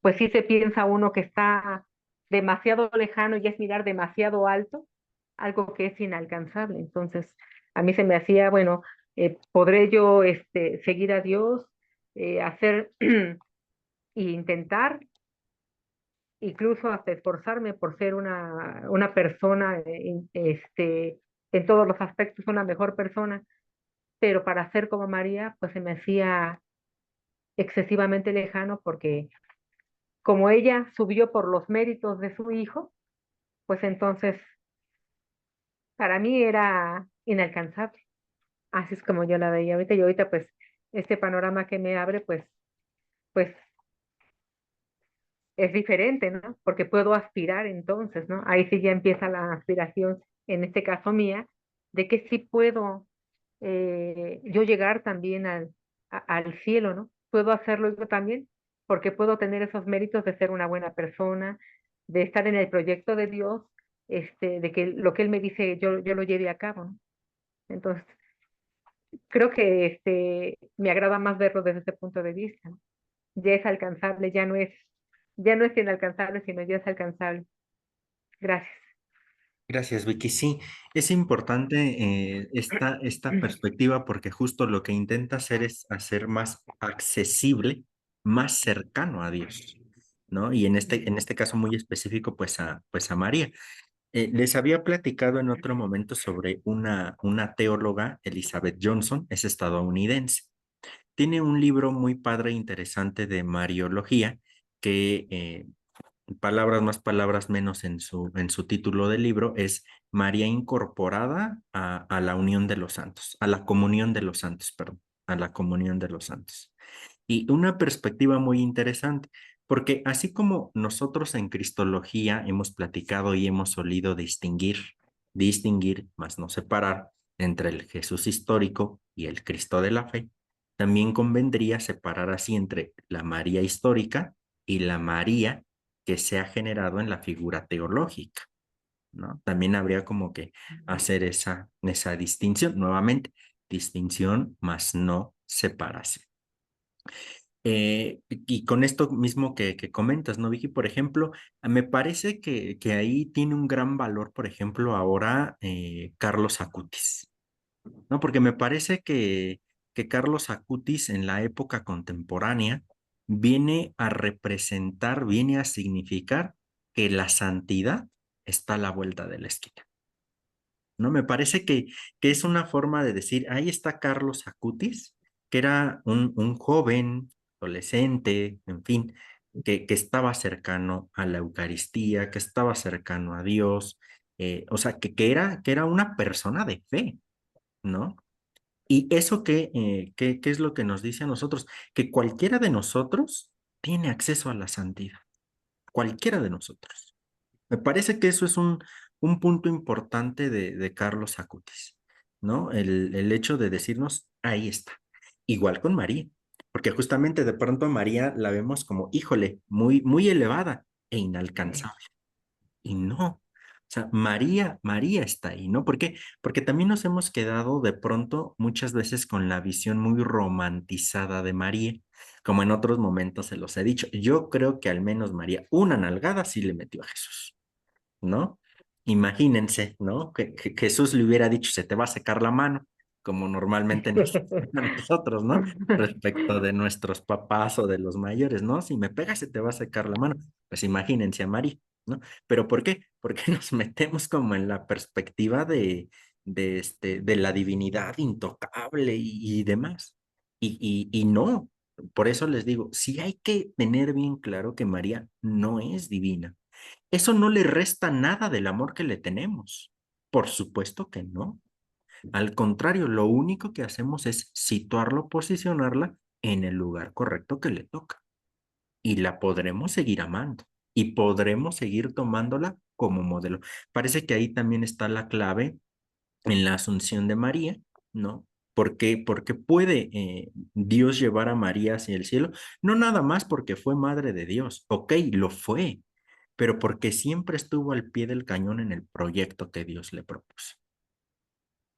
pues sí se piensa uno que está demasiado lejano y es mirar demasiado alto, algo que es inalcanzable. Entonces, a mí se me hacía, bueno, ¿podré yo seguir a Dios, hacer e intentar, incluso hasta esforzarme por ser una persona, en todos los aspectos, una mejor persona? Pero para ser como María, pues se me hacía excesivamente lejano porque como ella subió por los méritos de su hijo, pues entonces para mí era inalcanzable. Así es como yo la veía ahorita y ahorita pues este panorama que me abre pues es diferente, ¿no? Porque puedo aspirar entonces, ¿no? Ahí sí ya empieza la aspiración, en este caso mía, de que sí puedo yo llegar también al cielo, ¿no? Puedo hacerlo yo también, porque puedo tener esos méritos de ser una buena persona, de estar en el proyecto de Dios, de que lo que Él me dice yo lo lleve a cabo, ¿no? Entonces, creo que me agrada más verlo desde ese punto de vista, ¿no? Ya es alcanzable, ya no es inalcanzable, sino ya es alcanzable. Gracias. Gracias, Vicky. Sí, es importante esta perspectiva porque justo lo que intenta hacer es hacer más accesible, más cercano a Dios, ¿no? Y en este caso muy específico, pues a María. Les había platicado en otro momento sobre una teóloga, Elizabeth Johnson, es estadounidense. Tiene un libro muy padre e interesante de Mariología que palabras más, palabras menos en su título del libro, es María incorporada a la unión de los santos, a la comunión de los santos, perdón, a la comunión de los santos. Y una perspectiva muy interesante, porque así como nosotros en Cristología hemos platicado y hemos solido distinguir, más no separar entre el Jesús histórico y el Cristo de la fe, también convendría separar así entre la María histórica y la María que se ha generado en la figura teológica, ¿no? También habría como que hacer esa distinción, nuevamente, distinción más no separación. Y con esto mismo que comentas, ¿no, Vicky? Por ejemplo, me parece que ahí tiene un gran valor, por ejemplo, ahora Carlos Acutis, ¿no? Porque me parece que Carlos Acutis en la época contemporánea viene a representar, viene a significar que la santidad está a la vuelta de la esquina, ¿no? Me parece que es una forma de decir, ahí está Carlos Acutis, que era un joven, adolescente, en fin, que estaba cercano a la Eucaristía, que estaba cercano a Dios, o sea, que era una persona de fe, ¿no? Y eso ¿qué es lo que nos dice a nosotros? Que cualquiera de nosotros tiene acceso a la santidad, cualquiera de nosotros. Me parece que eso es un punto importante de Carlos Acutis, ¿no? El hecho de decirnos, ahí está. Igual con María, porque justamente de pronto a María la vemos como, híjole, muy elevada e inalcanzable. Y no, O sea, María está ahí, ¿no? ¿Por qué? Porque también nos hemos quedado de pronto muchas veces con la visión muy romantizada de María, como en otros momentos se los he dicho. Yo creo que al menos María una nalgada sí le metió a Jesús, ¿no? Imagínense, ¿no? Que Jesús le hubiera dicho, se te va a secar la mano, como normalmente nos a nosotros, ¿no? Respecto de nuestros papás o de los mayores, ¿no? Si me pegas, se te va a secar la mano. Pues imagínense a María, ¿no? ¿Pero por qué? Porque nos metemos como en la perspectiva de la divinidad intocable y demás. Y no, por eso les digo, sí hay que tener bien claro que María no es divina. Eso no le resta nada del amor que le tenemos. Por supuesto que no. Al contrario, lo único que hacemos es situarlo, posicionarla en el lugar correcto que le toca. Y la podremos seguir amando y podremos seguir tomándola como modelo. Parece que ahí también está la clave en la asunción de María, ¿no? Porque puede Dios llevar a María hacia el cielo, no nada más porque fue madre de Dios, ok, lo fue, pero porque siempre estuvo al pie del cañón en el proyecto que Dios le propuso,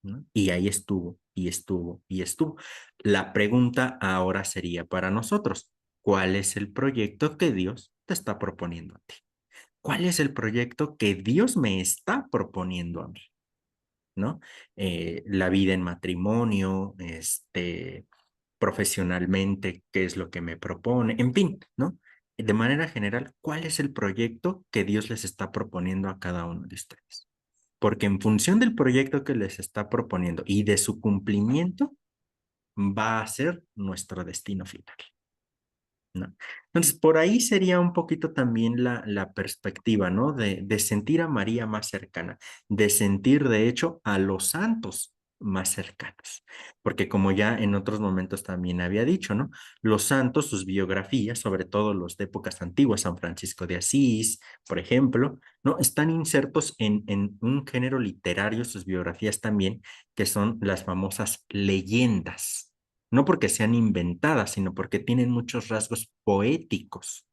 ¿no? Y ahí estuvo, y estuvo, y estuvo. La pregunta ahora sería para nosotros, ¿cuál es el proyecto que Dios te está proponiendo a ti? ¿Cuál es el proyecto que Dios me está proponiendo a mí? ¿No? La vida en matrimonio, profesionalmente, qué es lo que me propone, en fin, ¿no? De manera general, ¿cuál es el proyecto que Dios les está proponiendo a cada uno de ustedes? Porque en función del proyecto que les está proponiendo y de su cumplimiento, va a ser nuestro destino final, ¿no? Entonces, por ahí sería un poquito también la perspectiva, ¿no? De sentir a María más cercana, de sentir, de hecho, a los santos más cercanos. Porque como ya en otros momentos también había dicho, ¿no? Los santos, sus biografías, sobre todo los de épocas antiguas, San Francisco de Asís, por ejemplo, ¿no? Están insertos en un género literario, sus biografías también, que son las famosas leyendas, no porque sean inventadas, sino porque tienen muchos rasgos poéticos,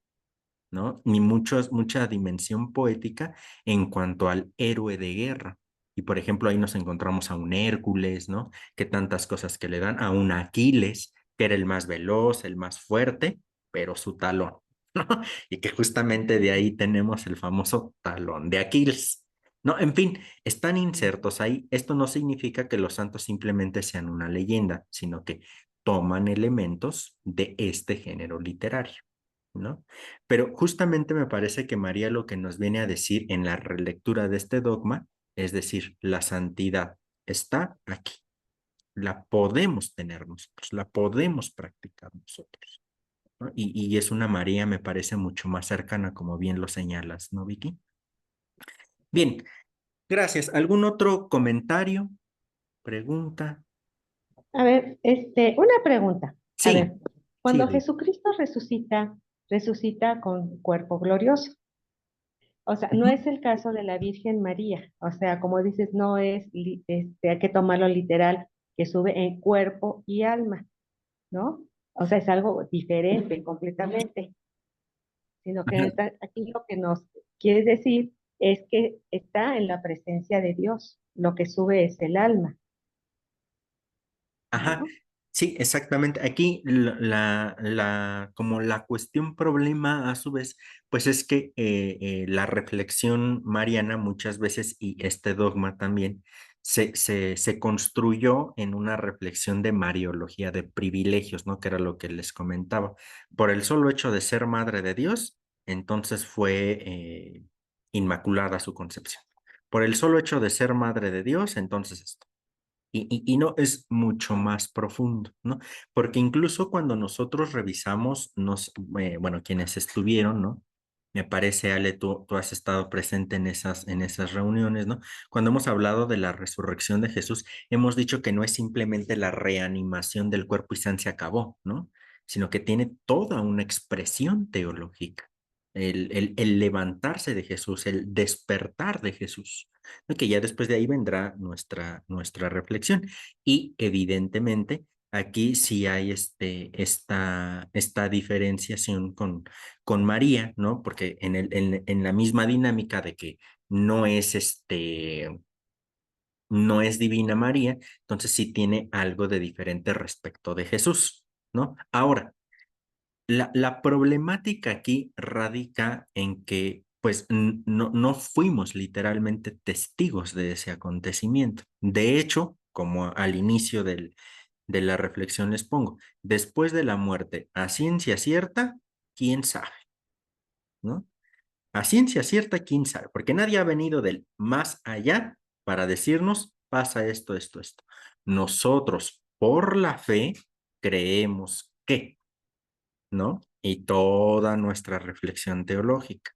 ¿no? Ni mucha dimensión poética en cuanto al héroe de guerra. Y por ejemplo, ahí nos encontramos a un Hércules, ¿no? Que tantas cosas que le dan, a un Aquiles, que era el más veloz, el más fuerte, pero su talón, ¿no? Y que justamente de ahí tenemos el famoso talón de Aquiles. No, en fin, están insertos ahí. Esto no significa que los santos simplemente sean una leyenda, sino que toman elementos de este género literario, ¿no? Pero justamente me parece que María lo que nos viene a decir en la relectura de este dogma, es decir, la santidad está aquí, la podemos tener nosotros, la podemos practicar nosotros, ¿no? Y es una María, me parece mucho más cercana, como bien lo señalas, ¿no, Vicky? Bien, gracias. ¿Algún otro comentario, pregunta? A ver, una pregunta. A Sí, ver, sí, cuando Jesucristo resucita, resucita con cuerpo glorioso. O sea, no Ujú. es el caso de la Virgen María. O sea, como dices, no es, hay que tomarlo literal, que sube en cuerpo y alma, ¿no? O sea, es algo diferente completamente, sino que Ajá. aquí lo que nos quiere decir es que está en la presencia de Dios. Lo que sube es el alma, Ajá, ¿no? sí, exactamente. Aquí como la cuestión problema a su vez, pues es que la reflexión mariana muchas veces y este dogma también se construyó en una reflexión de mariología, de privilegios, ¿no? Que era lo que les comentaba. Por el solo hecho de ser madre de Dios, entonces fue inmaculada su concepción. Por el solo hecho de ser madre de Dios, entonces esto. Y no es mucho más profundo, ¿no? Porque incluso cuando nosotros revisamos, bueno, quienes estuvieron, ¿no? Me parece, Ale, tú has estado presente en esas reuniones, ¿no? Cuando hemos hablado de la resurrección de Jesús, hemos dicho que no es simplemente la reanimación del cuerpo y se acabó, ¿no? Sino que tiene toda una expresión teológica. El levantarse de Jesús, el despertar de Jesús, ¿no? Que ya después de ahí vendrá nuestra reflexión. Y evidentemente aquí sí hay esta diferenciación con María, ¿no? Porque en la misma dinámica de que no es no es Divina María, entonces sí tiene algo de diferente respecto de Jesús, ¿no? Ahora, la problemática aquí radica en que, pues, no fuimos literalmente testigos de ese acontecimiento. De hecho, como al inicio de la reflexión les pongo, después de la muerte, a ciencia cierta, ¿quién sabe? ¿No? A ciencia cierta, quién sabe, porque nadie ha venido del más allá para decirnos, pasa esto, esto, esto. Nosotros, por la fe, creemos que, ¿no? Y toda nuestra reflexión teológica,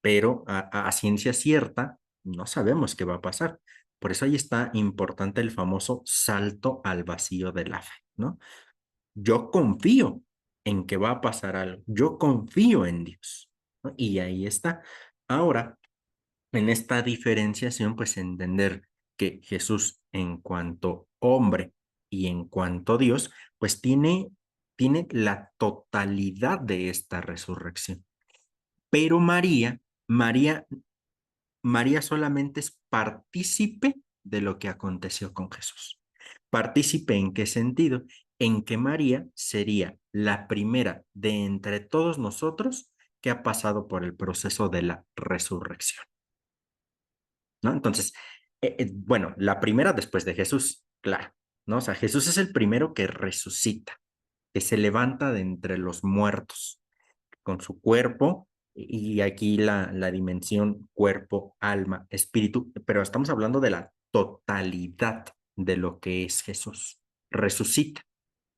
pero a ciencia cierta no sabemos qué va a pasar. Por eso ahí está importante el famoso salto al vacío de la fe, ¿no? Yo confío en que va a pasar algo, yo confío en Dios, ¿no? Y ahí está. Ahora, en esta diferenciación, pues entender que Jesús en cuanto hombre y en cuanto Dios, pues tiene la totalidad de esta resurrección. Pero María, María solamente es partícipe de lo que aconteció con Jesús. ¿Partícipe en qué sentido? En que María sería la primera de entre todos nosotros que ha pasado por el proceso de la resurrección, ¿no? Entonces, bueno, la primera después de Jesús, claro, ¿no? O sea, Jesús es el primero que resucita, que se levanta de entre los muertos con su cuerpo, y aquí la dimensión cuerpo, alma, espíritu, pero estamos hablando de la totalidad de lo que es Jesús. Resucita.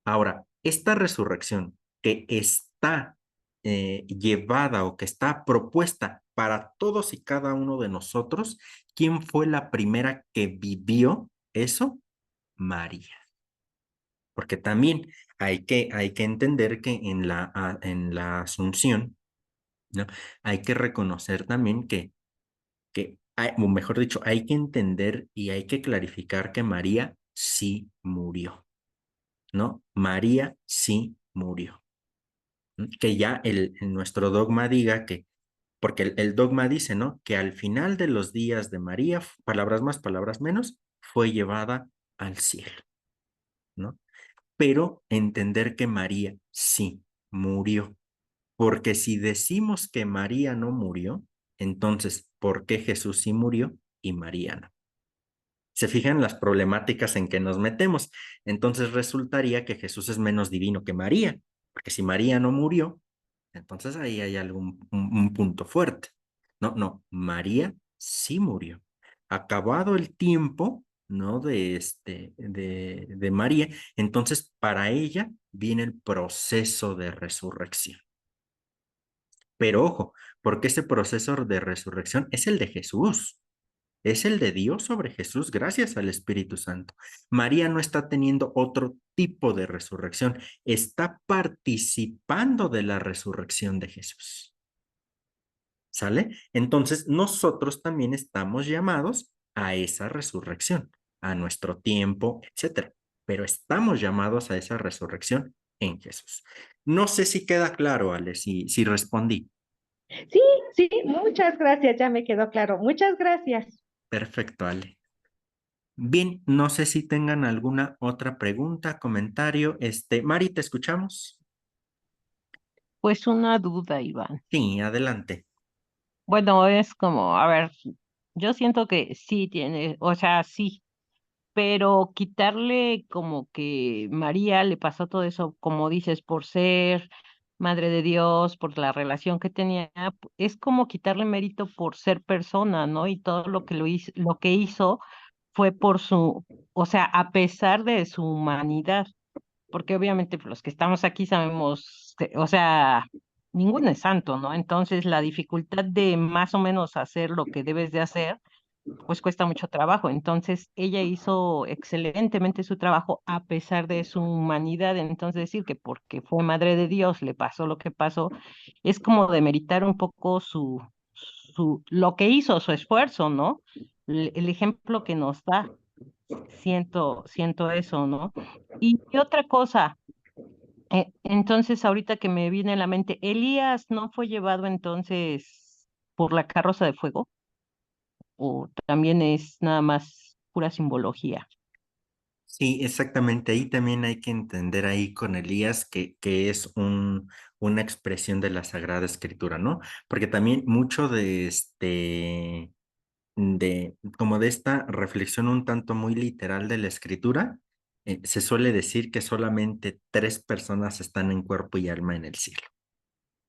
Ahora, esta resurrección que está llevada o que está propuesta para todos y cada uno de nosotros, ¿quién fue la primera que vivió eso? María. Porque también hay que entender que en la Asunción, ¿no? Hay que reconocer también o mejor dicho, hay que entender y hay que clarificar que María sí murió, ¿no? María sí murió. Que ya nuestro dogma diga que, porque el dogma dice, ¿no? Que al final de los días de María, palabras más, palabras menos, fue llevada al cielo, ¿no? Pero entender que María sí murió. Porque si decimos que María no murió, entonces, ¿por qué Jesús sí murió y María no? Se fijan las problemáticas en que nos metemos. Entonces resultaría que Jesús es menos divino que María, porque si María no murió, entonces ahí hay un punto fuerte. No, no, María sí murió. Acabado el tiempo, ¿no? De María, entonces para ella viene el proceso de resurrección. Pero ojo, porque ese proceso de resurrección es el de Jesús, es el de Dios sobre Jesús gracias al Espíritu Santo. María no está teniendo otro tipo de resurrección, está participando de la resurrección de Jesús. ¿Sale? Entonces nosotros también estamos llamados a esa resurrección, a nuestro tiempo, etcétera. Pero estamos llamados a esa resurrección en Jesús. No sé si queda claro, Ale, si respondí. Sí, sí, muchas gracias, ya me quedó claro. Muchas gracias. Perfecto, Ale. Bien, no sé si tengan alguna otra pregunta, comentario. Mari, ¿te escuchamos? Pues una duda, Iván. Sí, adelante. Bueno, es como, a ver, yo siento que sí tiene, o sea, sí, pero quitarle como que María le pasó todo eso, como dices, por ser Madre de Dios, por la relación que tenía, es como quitarle mérito por ser persona, ¿no? Y todo lo que hizo fue por su, o sea, a pesar de su humanidad, porque obviamente pues, los que estamos aquí sabemos, o sea, ninguno es santo, ¿no? Entonces la dificultad de más o menos hacer lo que debes de hacer, pues cuesta mucho trabajo. Entonces ella hizo excelentemente su trabajo a pesar de su humanidad. Entonces decir que porque fue madre de Dios le pasó lo que pasó, es como demeritar un poco lo que hizo, su esfuerzo, ¿no? El ejemplo que nos da. Siento eso, ¿no? Y otra cosa, entonces ahorita que me viene a la mente, Elías no fue llevado entonces por la carroza de fuego. o también es nada más pura simbología. Sí, exactamente. Ahí también hay que entender ahí con Elías que es una expresión de la Sagrada Escritura, ¿no? Porque también mucho como de esta reflexión un tanto muy literal de la Escritura, se suele decir que solamente tres personas están en cuerpo y alma en el cielo.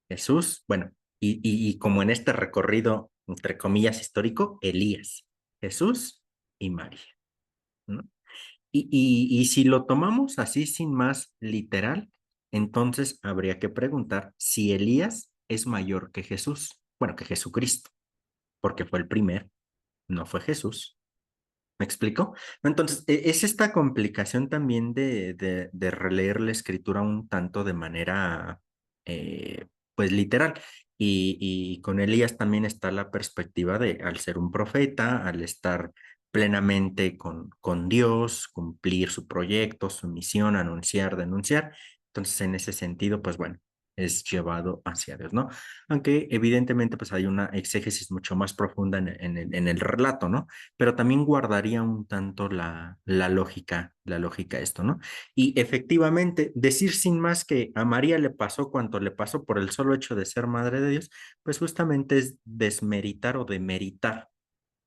Jesús, bueno, y como en este recorrido, entre comillas, histórico, Elías, Jesús y María, ¿no? Y si lo tomamos así sin más literal, entonces habría que preguntar si Elías es mayor que Jesús, bueno, que Jesucristo, porque fue el primero, no fue Jesús. ¿Me explico? Entonces, es esta complicación también de releer la escritura un tanto de manera, pues, literal. Y con Elías también está la perspectiva de, al ser un profeta, al estar plenamente con Dios, cumplir su proyecto, su misión, anunciar, denunciar. Entonces, en ese sentido, pues bueno, es llevado hacia Dios, ¿no? Aunque evidentemente, pues hay una exégesis mucho más profunda en el relato, ¿no? Pero también guardaría un tanto la lógica esto, ¿no? Y efectivamente, decir sin más que a María le pasó cuanto le pasó por el solo hecho de ser madre de Dios, pues justamente es desmeritar o demeritar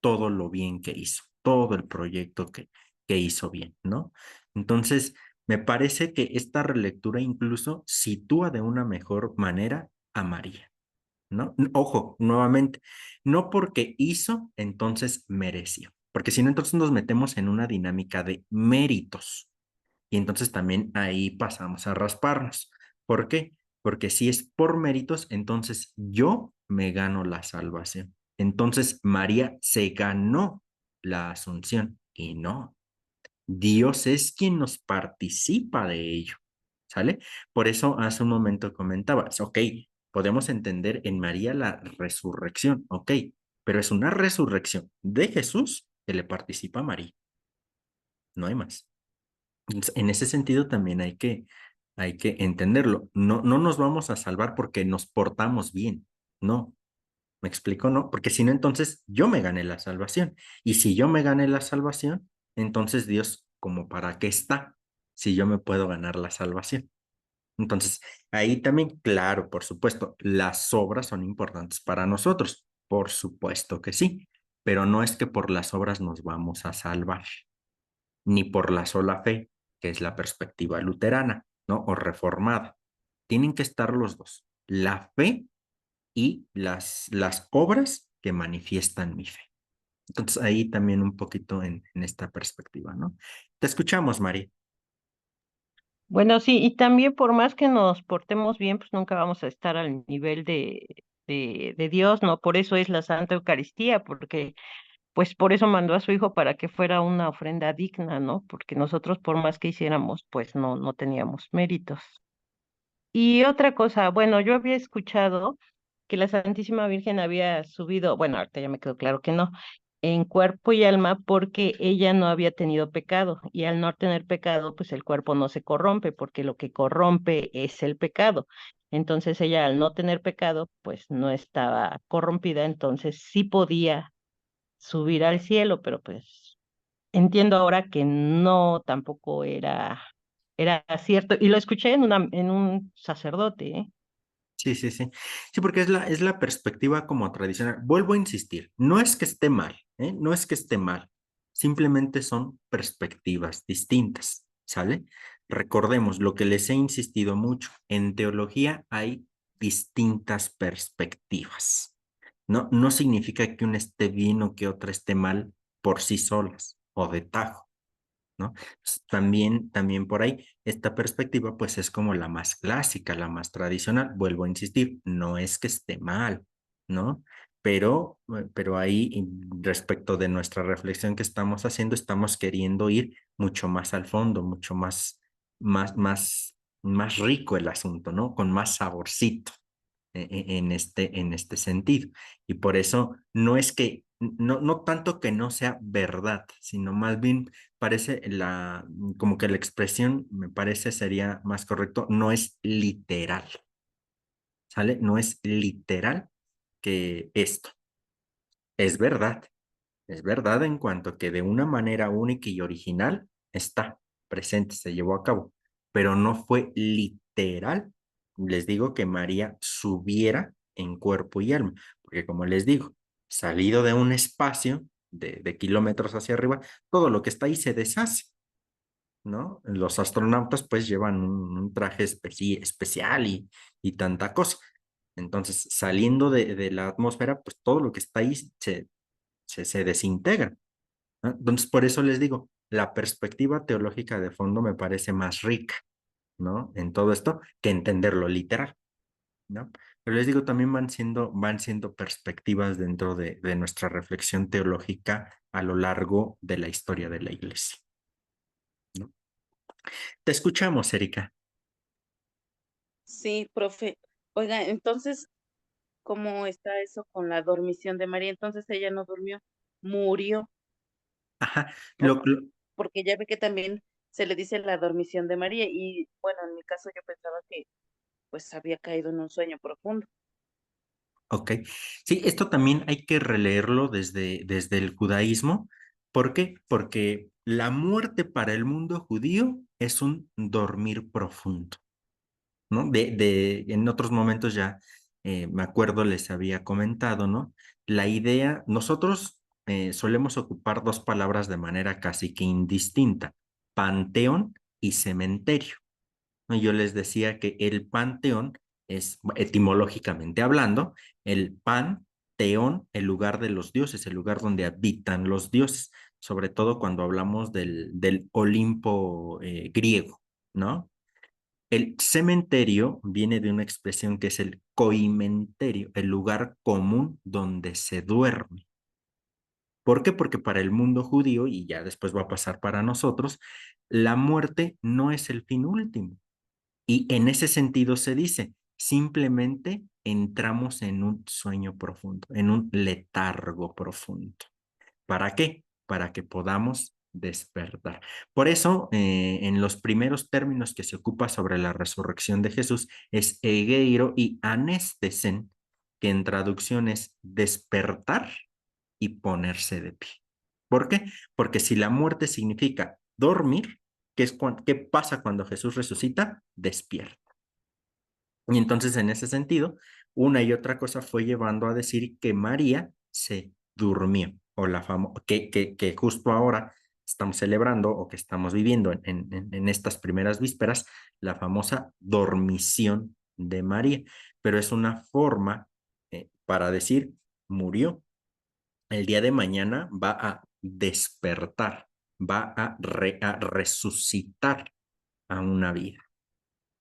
todo lo bien que hizo, todo el proyecto que hizo bien, ¿no? Entonces, me parece que esta relectura incluso sitúa de una mejor manera a María. ¿No? Ojo, nuevamente, no porque hizo, entonces mereció, porque si no, entonces nos metemos en una dinámica de méritos y entonces también ahí pasamos a rasparnos. ¿Por qué? Porque si es por méritos, entonces yo me gano la salvación. Entonces María se ganó la asunción y no. Dios es quien nos participa de ello, ¿sale? Por eso hace un momento comentabas, ok, podemos entender en María la resurrección, ok, pero es una resurrección de Jesús que le participa a María, no hay más. Entonces, en ese sentido también hay que entenderlo. No, no nos vamos a salvar porque nos portamos bien, no, ¿me explico? No, porque si no, entonces yo me gané la salvación. Y si yo me gané la salvación, entonces Dios, ¿como para qué está? Si yo me puedo ganar la salvación. Entonces, ahí también, claro, por supuesto, las obras son importantes para nosotros. Por supuesto que sí, pero no es que por las obras nos vamos a salvar, ni por la sola fe, que es la perspectiva luterana, ¿no? O reformada. Tienen que estar los dos, la fe y las obras que manifiestan mi fe. Entonces ahí también un poquito en esta perspectiva, ¿no? Te escuchamos, Mari. Bueno, sí, y también por más que nos portemos bien, pues nunca vamos a estar al nivel de Dios, ¿no? Por eso es la Santa Eucaristía, porque pues por eso mandó a su hijo para que fuera una ofrenda digna, ¿no? Porque nosotros por más que hiciéramos, pues no teníamos méritos. Y otra cosa, bueno, yo había escuchado que la Santísima Virgen había subido, bueno, ahorita ya me quedó claro que no, en cuerpo y alma porque ella no había tenido pecado y al no tener pecado, pues el cuerpo no se corrompe porque lo que corrompe es el pecado. Entonces ella al no tener pecado, pues no estaba corrompida, entonces sí podía subir al cielo, pero pues entiendo ahora que no tampoco era cierto. Y lo escuché en un sacerdote, ¿eh? Sí, sí, sí. Sí, porque es la perspectiva como tradicional. Vuelvo a insistir, no es que esté mal, ¿eh? No es que esté mal. Simplemente son perspectivas distintas, ¿sale? Recordemos lo que les he insistido mucho. En teología hay distintas perspectivas. No, no significa que una esté bien o que otra esté mal por sí solas o de tajo. ¿No? También por ahí, esta perspectiva pues es como la más clásica, la más tradicional. Vuelvo a insistir, no es que esté mal, ¿no? Pero ahí, respecto de nuestra reflexión que estamos haciendo, estamos queriendo ir mucho más al fondo, mucho más rico el asunto, ¿no? Con más saborcito en este sentido. Y por eso no es que, no tanto que no sea verdad, sino más bien parece como que la expresión, me parece sería más correcto, no es literal, ¿sale? No es literal que esto es verdad, Es verdad en cuanto que de una manera única y original está presente, se llevó a cabo, pero no fue literal. Les digo que María subiera en cuerpo y alma, porque como les digo, salido de un espacio de kilómetros hacia arriba, todo lo que está ahí se deshace, ¿no? Los astronautas pues llevan un traje especial y tanta cosa. Entonces, saliendo de la atmósfera, pues todo lo que está ahí se desintegra, ¿no? Entonces, por eso les digo, la perspectiva teológica de fondo me parece más rica, ¿no? En todo esto que entenderlo literal, ¿no? Pero les digo, también van siendo perspectivas dentro de nuestra reflexión teológica a lo largo de la historia de la iglesia, ¿no? Te escuchamos, Erika. Sí, profe. Oiga, entonces, ¿cómo está eso con la dormición de María? Entonces ella no durmió, murió, Ajá, o- lo, porque ya ve que también se le dice la dormición de María y bueno, en mi caso yo pensaba que pues había caído en un sueño profundo. ok. Sí, esto también hay que releerlo desde el judaísmo. ¿Por qué? Porque la muerte para el mundo judío es un dormir profundo, ¿no? En otros momentos ya me acuerdo les había comentado, ¿no? La idea, nosotros solemos ocupar dos palabras de manera casi que indistinta, panteón y cementerio, ¿no? Yo les decía que el panteón es, etimológicamente hablando, el panteón, el lugar de los dioses, el lugar donde habitan los dioses, sobre todo cuando hablamos del Olimpo griego, ¿no? El cementerio viene de una expresión que es el coimenterio, el lugar común donde se duerme. ¿Por qué? Porque para el mundo judío, y ya después va a pasar para nosotros, la muerte no es el fin último. Y en ese sentido se dice, simplemente entramos en un sueño profundo, en un letargo profundo. ¿Para qué? Para que podamos despertar. Por eso, en los primeros términos que se ocupa sobre la resurrección de Jesús es egeiro y anestesen, que en traducción es despertar y ponerse de pie. ¿Por qué? Porque si la muerte significa dormir, ¿qué pasa cuando Jesús resucita? Despierta. Y entonces, en ese sentido, una y otra cosa fue llevando a decir que María se durmió, o que justo ahora estamos celebrando o que estamos viviendo en estas primeras vísperas, la famosa dormición de María. Pero es una forma para decir murió. El día de mañana va a despertar, va a resucitar a una vida.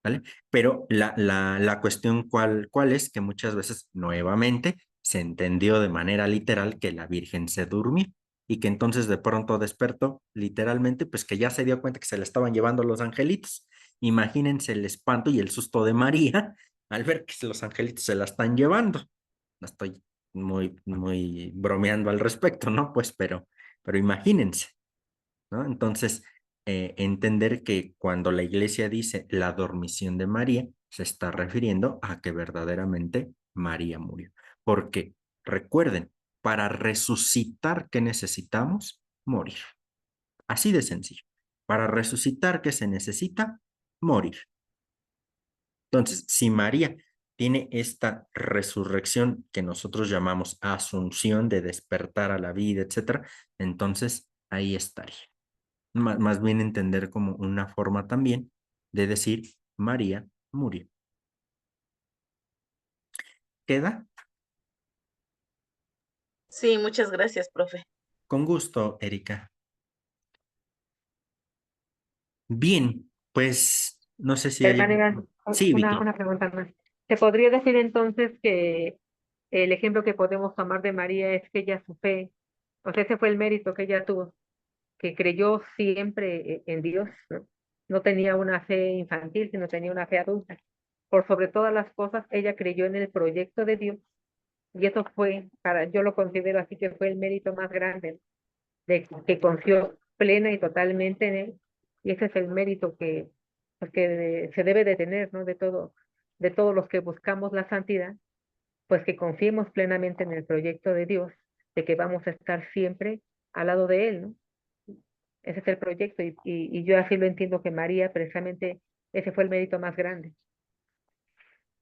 ¿Vale? Pero la cuestión cuál es que muchas veces nuevamente se entendió de manera literal que la Virgen se durmió y que entonces de pronto despertó literalmente, pues que ya se dio cuenta que se la estaban llevando los angelitos. Imagínense el espanto y el susto de María al ver que los angelitos se la están llevando. No estoy muy bromeando al respecto, ¿no? Pues, pero imagínense, ¿no? Entonces, entender que cuando la iglesia dice la dormición de María, se está refiriendo a que verdaderamente María murió. Porque recuerden, para resucitar, ¿qué necesitamos? Morir. Así de sencillo. Para resucitar, ¿qué se necesita? Morir. Entonces, si María tiene esta resurrección que nosotros llamamos asunción de despertar a la vida, etcétera, entonces ahí estaría. Más bien entender como una forma también de decir María murió. ¿Queda? Sí, muchas gracias, profe. Con gusto, Erika. Bien, pues no sé si hay... Hermano Iván, Sí, Vicky. una pregunta más. ¿Se podría decir entonces que el ejemplo que podemos tomar de María es que ella su fe, o sea, ese fue el mérito que ella tuvo, que creyó siempre en Dios, ¿no? No tenía una fe infantil, sino tenía una fe adulta. Por sobre todas las cosas, ella creyó en el proyecto de Dios y eso fue, yo lo considero así que fue el mérito más grande, de que confió plena y totalmente en él. Y ese es el mérito pues, se debe de tener, ¿no? De todos los que buscamos la santidad, pues que confiemos plenamente en el proyecto de Dios de que vamos a estar siempre al lado de Él, ¿no? Ese es el proyecto y yo así lo entiendo que María, precisamente, ese fue el mérito más grande, su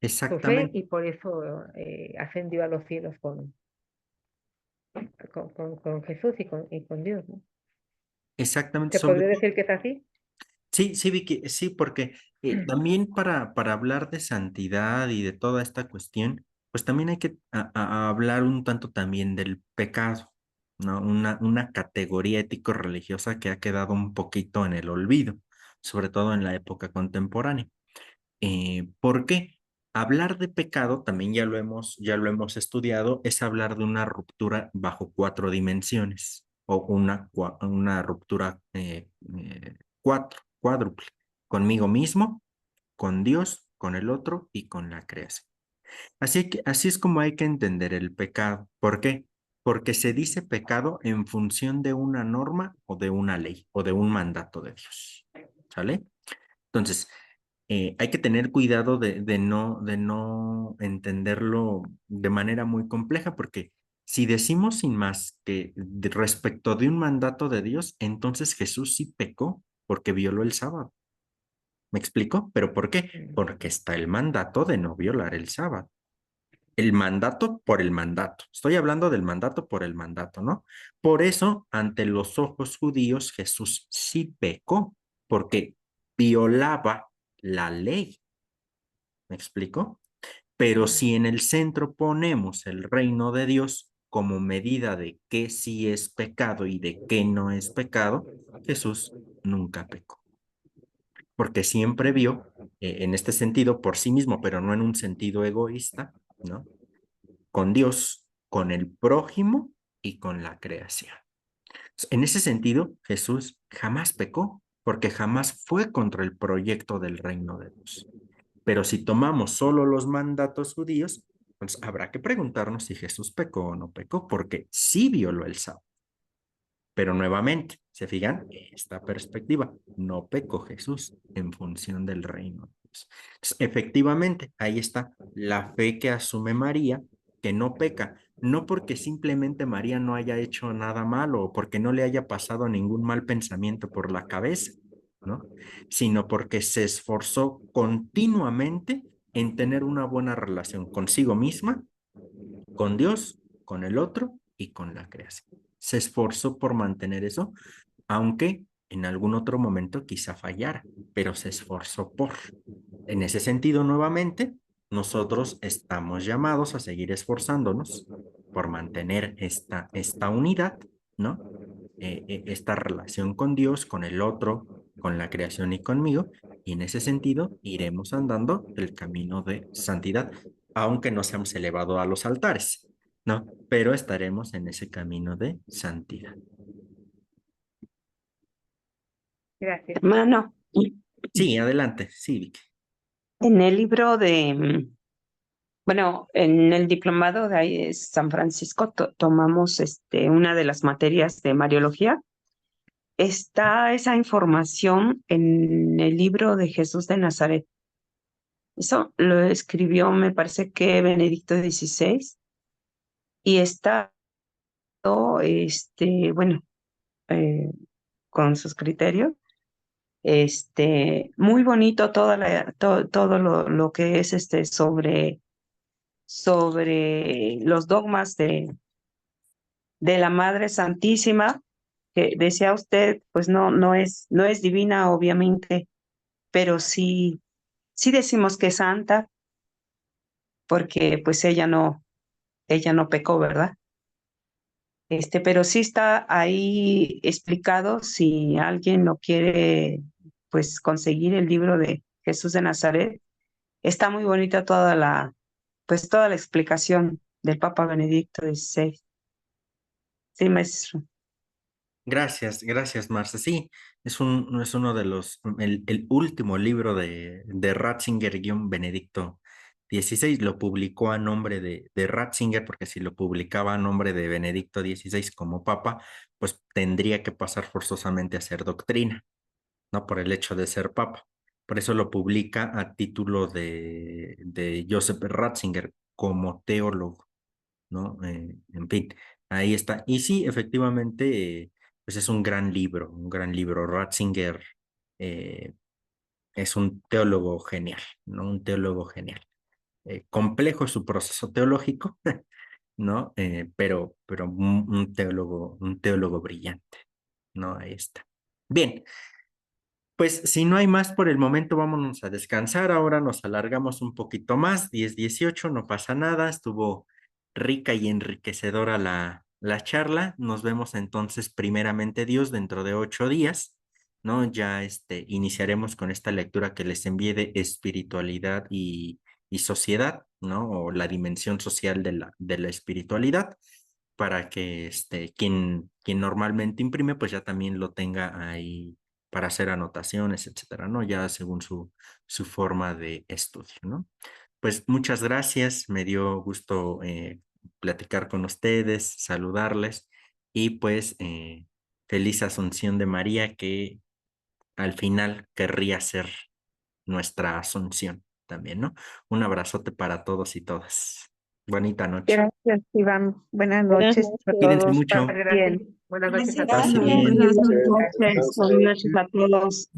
fe, Exactamente, y por eso ascendió a los cielos con Jesús y con Dios, ¿no? exactamente. ¿Se Sobre podría todo, decir que es así? sí, sí, Vicky, sí, porque también para hablar de santidad y de toda esta cuestión, pues también hay que hablar un tanto también del pecado, ¿no? Una categoría ético-religiosa que ha quedado un poquito en el olvido, sobre todo en la época contemporánea. ¿Por qué? Hablar de pecado, también ya lo hemos estudiado, es hablar de una ruptura bajo cuatro dimensiones o una ruptura cuádruple, conmigo mismo, con Dios, con el otro y con la creación. Así es como hay que entender el pecado. ¿Por qué? Porque se dice pecado en función de una norma o de una ley o de un mandato de Dios. ¿Sale? Entonces, hay que tener cuidado de no entenderlo de manera muy compleja, porque si decimos sin más que respecto de un mandato de Dios, entonces Jesús sí pecó porque violó el sábado. ¿Me explico? ¿Pero por qué? Mm. Porque está el mandato de no violar el sábado. El mandato por el mandato. Estoy hablando del mandato por el mandato, ¿no? Por eso, ante los ojos judíos, Jesús sí pecó, porque violaba la ley. ¿Me explico? Pero si en el centro ponemos el reino de Dios como medida de qué sí es pecado y de qué no es pecado, Jesús nunca pecó, porque siempre vio en este sentido por sí mismo, pero no en un sentido egoísta, ¿no? Con Dios, con el prójimo y con la creación. En ese sentido, Jesús jamás pecó, porque jamás fue contra el proyecto del reino de Dios. Pero si tomamos solo los mandatos judíos, pues habrá que preguntarnos si Jesús pecó o no pecó, porque sí violó el sábado. Pero nuevamente, ¿se fijan? Esta perspectiva, no pecó Jesús en función del reino de Dios. Entonces, efectivamente, ahí está la fe que asume María, que no peca, no porque simplemente María no haya hecho nada malo o porque no le haya pasado ningún mal pensamiento por la cabeza, ¿no? Sino porque se esforzó continuamente en tener una buena relación consigo misma, con Dios, con el otro y con la creación. Se esforzó por mantener eso, aunque en algún otro momento quizá fallara, pero se esforzó por. En ese sentido, nuevamente, nosotros estamos llamados a seguir esforzándonos por mantener esta unidad, ¿no? Esta relación con Dios, con el otro, con la creación y conmigo, y en ese sentido iremos andando el camino de santidad, aunque no seamos elevados a los altares, ¿no? Pero estaremos en ese camino de santidad. Gracias. Hermano, Sí, adelante, sí, Vicky. en el libro bueno, en el diplomado de ahí de San Francisco tomamos una de las materias de Mariología. Está esa información en el libro de Jesús de Nazaret. Eso lo escribió, me parece que Benedicto XVI, y está, bueno, eh, con sus criterios. Muy bonito todo lo que es sobre los dogmas de la Madre Santísima, que decía usted, pues no es divina, obviamente, pero sí decimos que es santa, porque pues ella no pecó, ¿verdad? Pero sí está ahí explicado si alguien lo quiere, pues conseguir el libro de Jesús de Nazaret. Está muy bonita pues toda la explicación del Papa Benedicto XVI. Sí, maestro. Gracias, Marce. Sí, es uno de el último libro de Ratzinger-Benedicto XVI. Lo publicó a nombre de Ratzinger, porque si lo publicaba a nombre de Benedicto XVI como papa, pues tendría que pasar forzosamente a ser doctrina, ¿no? Por el hecho de ser papa. Por eso lo publica a título de Joseph Ratzinger como teólogo, ¿no? En fin, ahí está. Y sí, efectivamente, pues es un gran libro, un gran libro. Ratzinger eh, es un teólogo genial, ¿no? Un teólogo genial. Complejo es su proceso teológico, ¿no? Pero un teólogo brillante, ¿no? Ahí está. Bien, pues si no hay más por el momento, vámonos a descansar. Ahora nos alargamos un poquito más, 10:18, no pasa nada. Estuvo rica y enriquecedora la charla. Nos vemos entonces, primeramente Dios, dentro de 8 días, ¿no? Ya iniciaremos con esta lectura que les envié de espiritualidad y sociedad, ¿no? O la dimensión social de la espiritualidad, para que quien normalmente imprime, pues ya también lo tenga ahí para hacer anotaciones, etcétera, ¿no? Ya según su forma de estudio, ¿no? Pues muchas gracias, me dio gusto platicar con ustedes, saludarles y pues feliz Asunción de María, que al final querría ser nuestra Asunción también, ¿no? Un abrazote para todos y todas. Bonita noche. Gracias, Iván. Buenas Buenas noches a noches. Cuídense todos. mucho. Paz bien. Buenas noches a Pase todos. bien. Buenas noches a todos.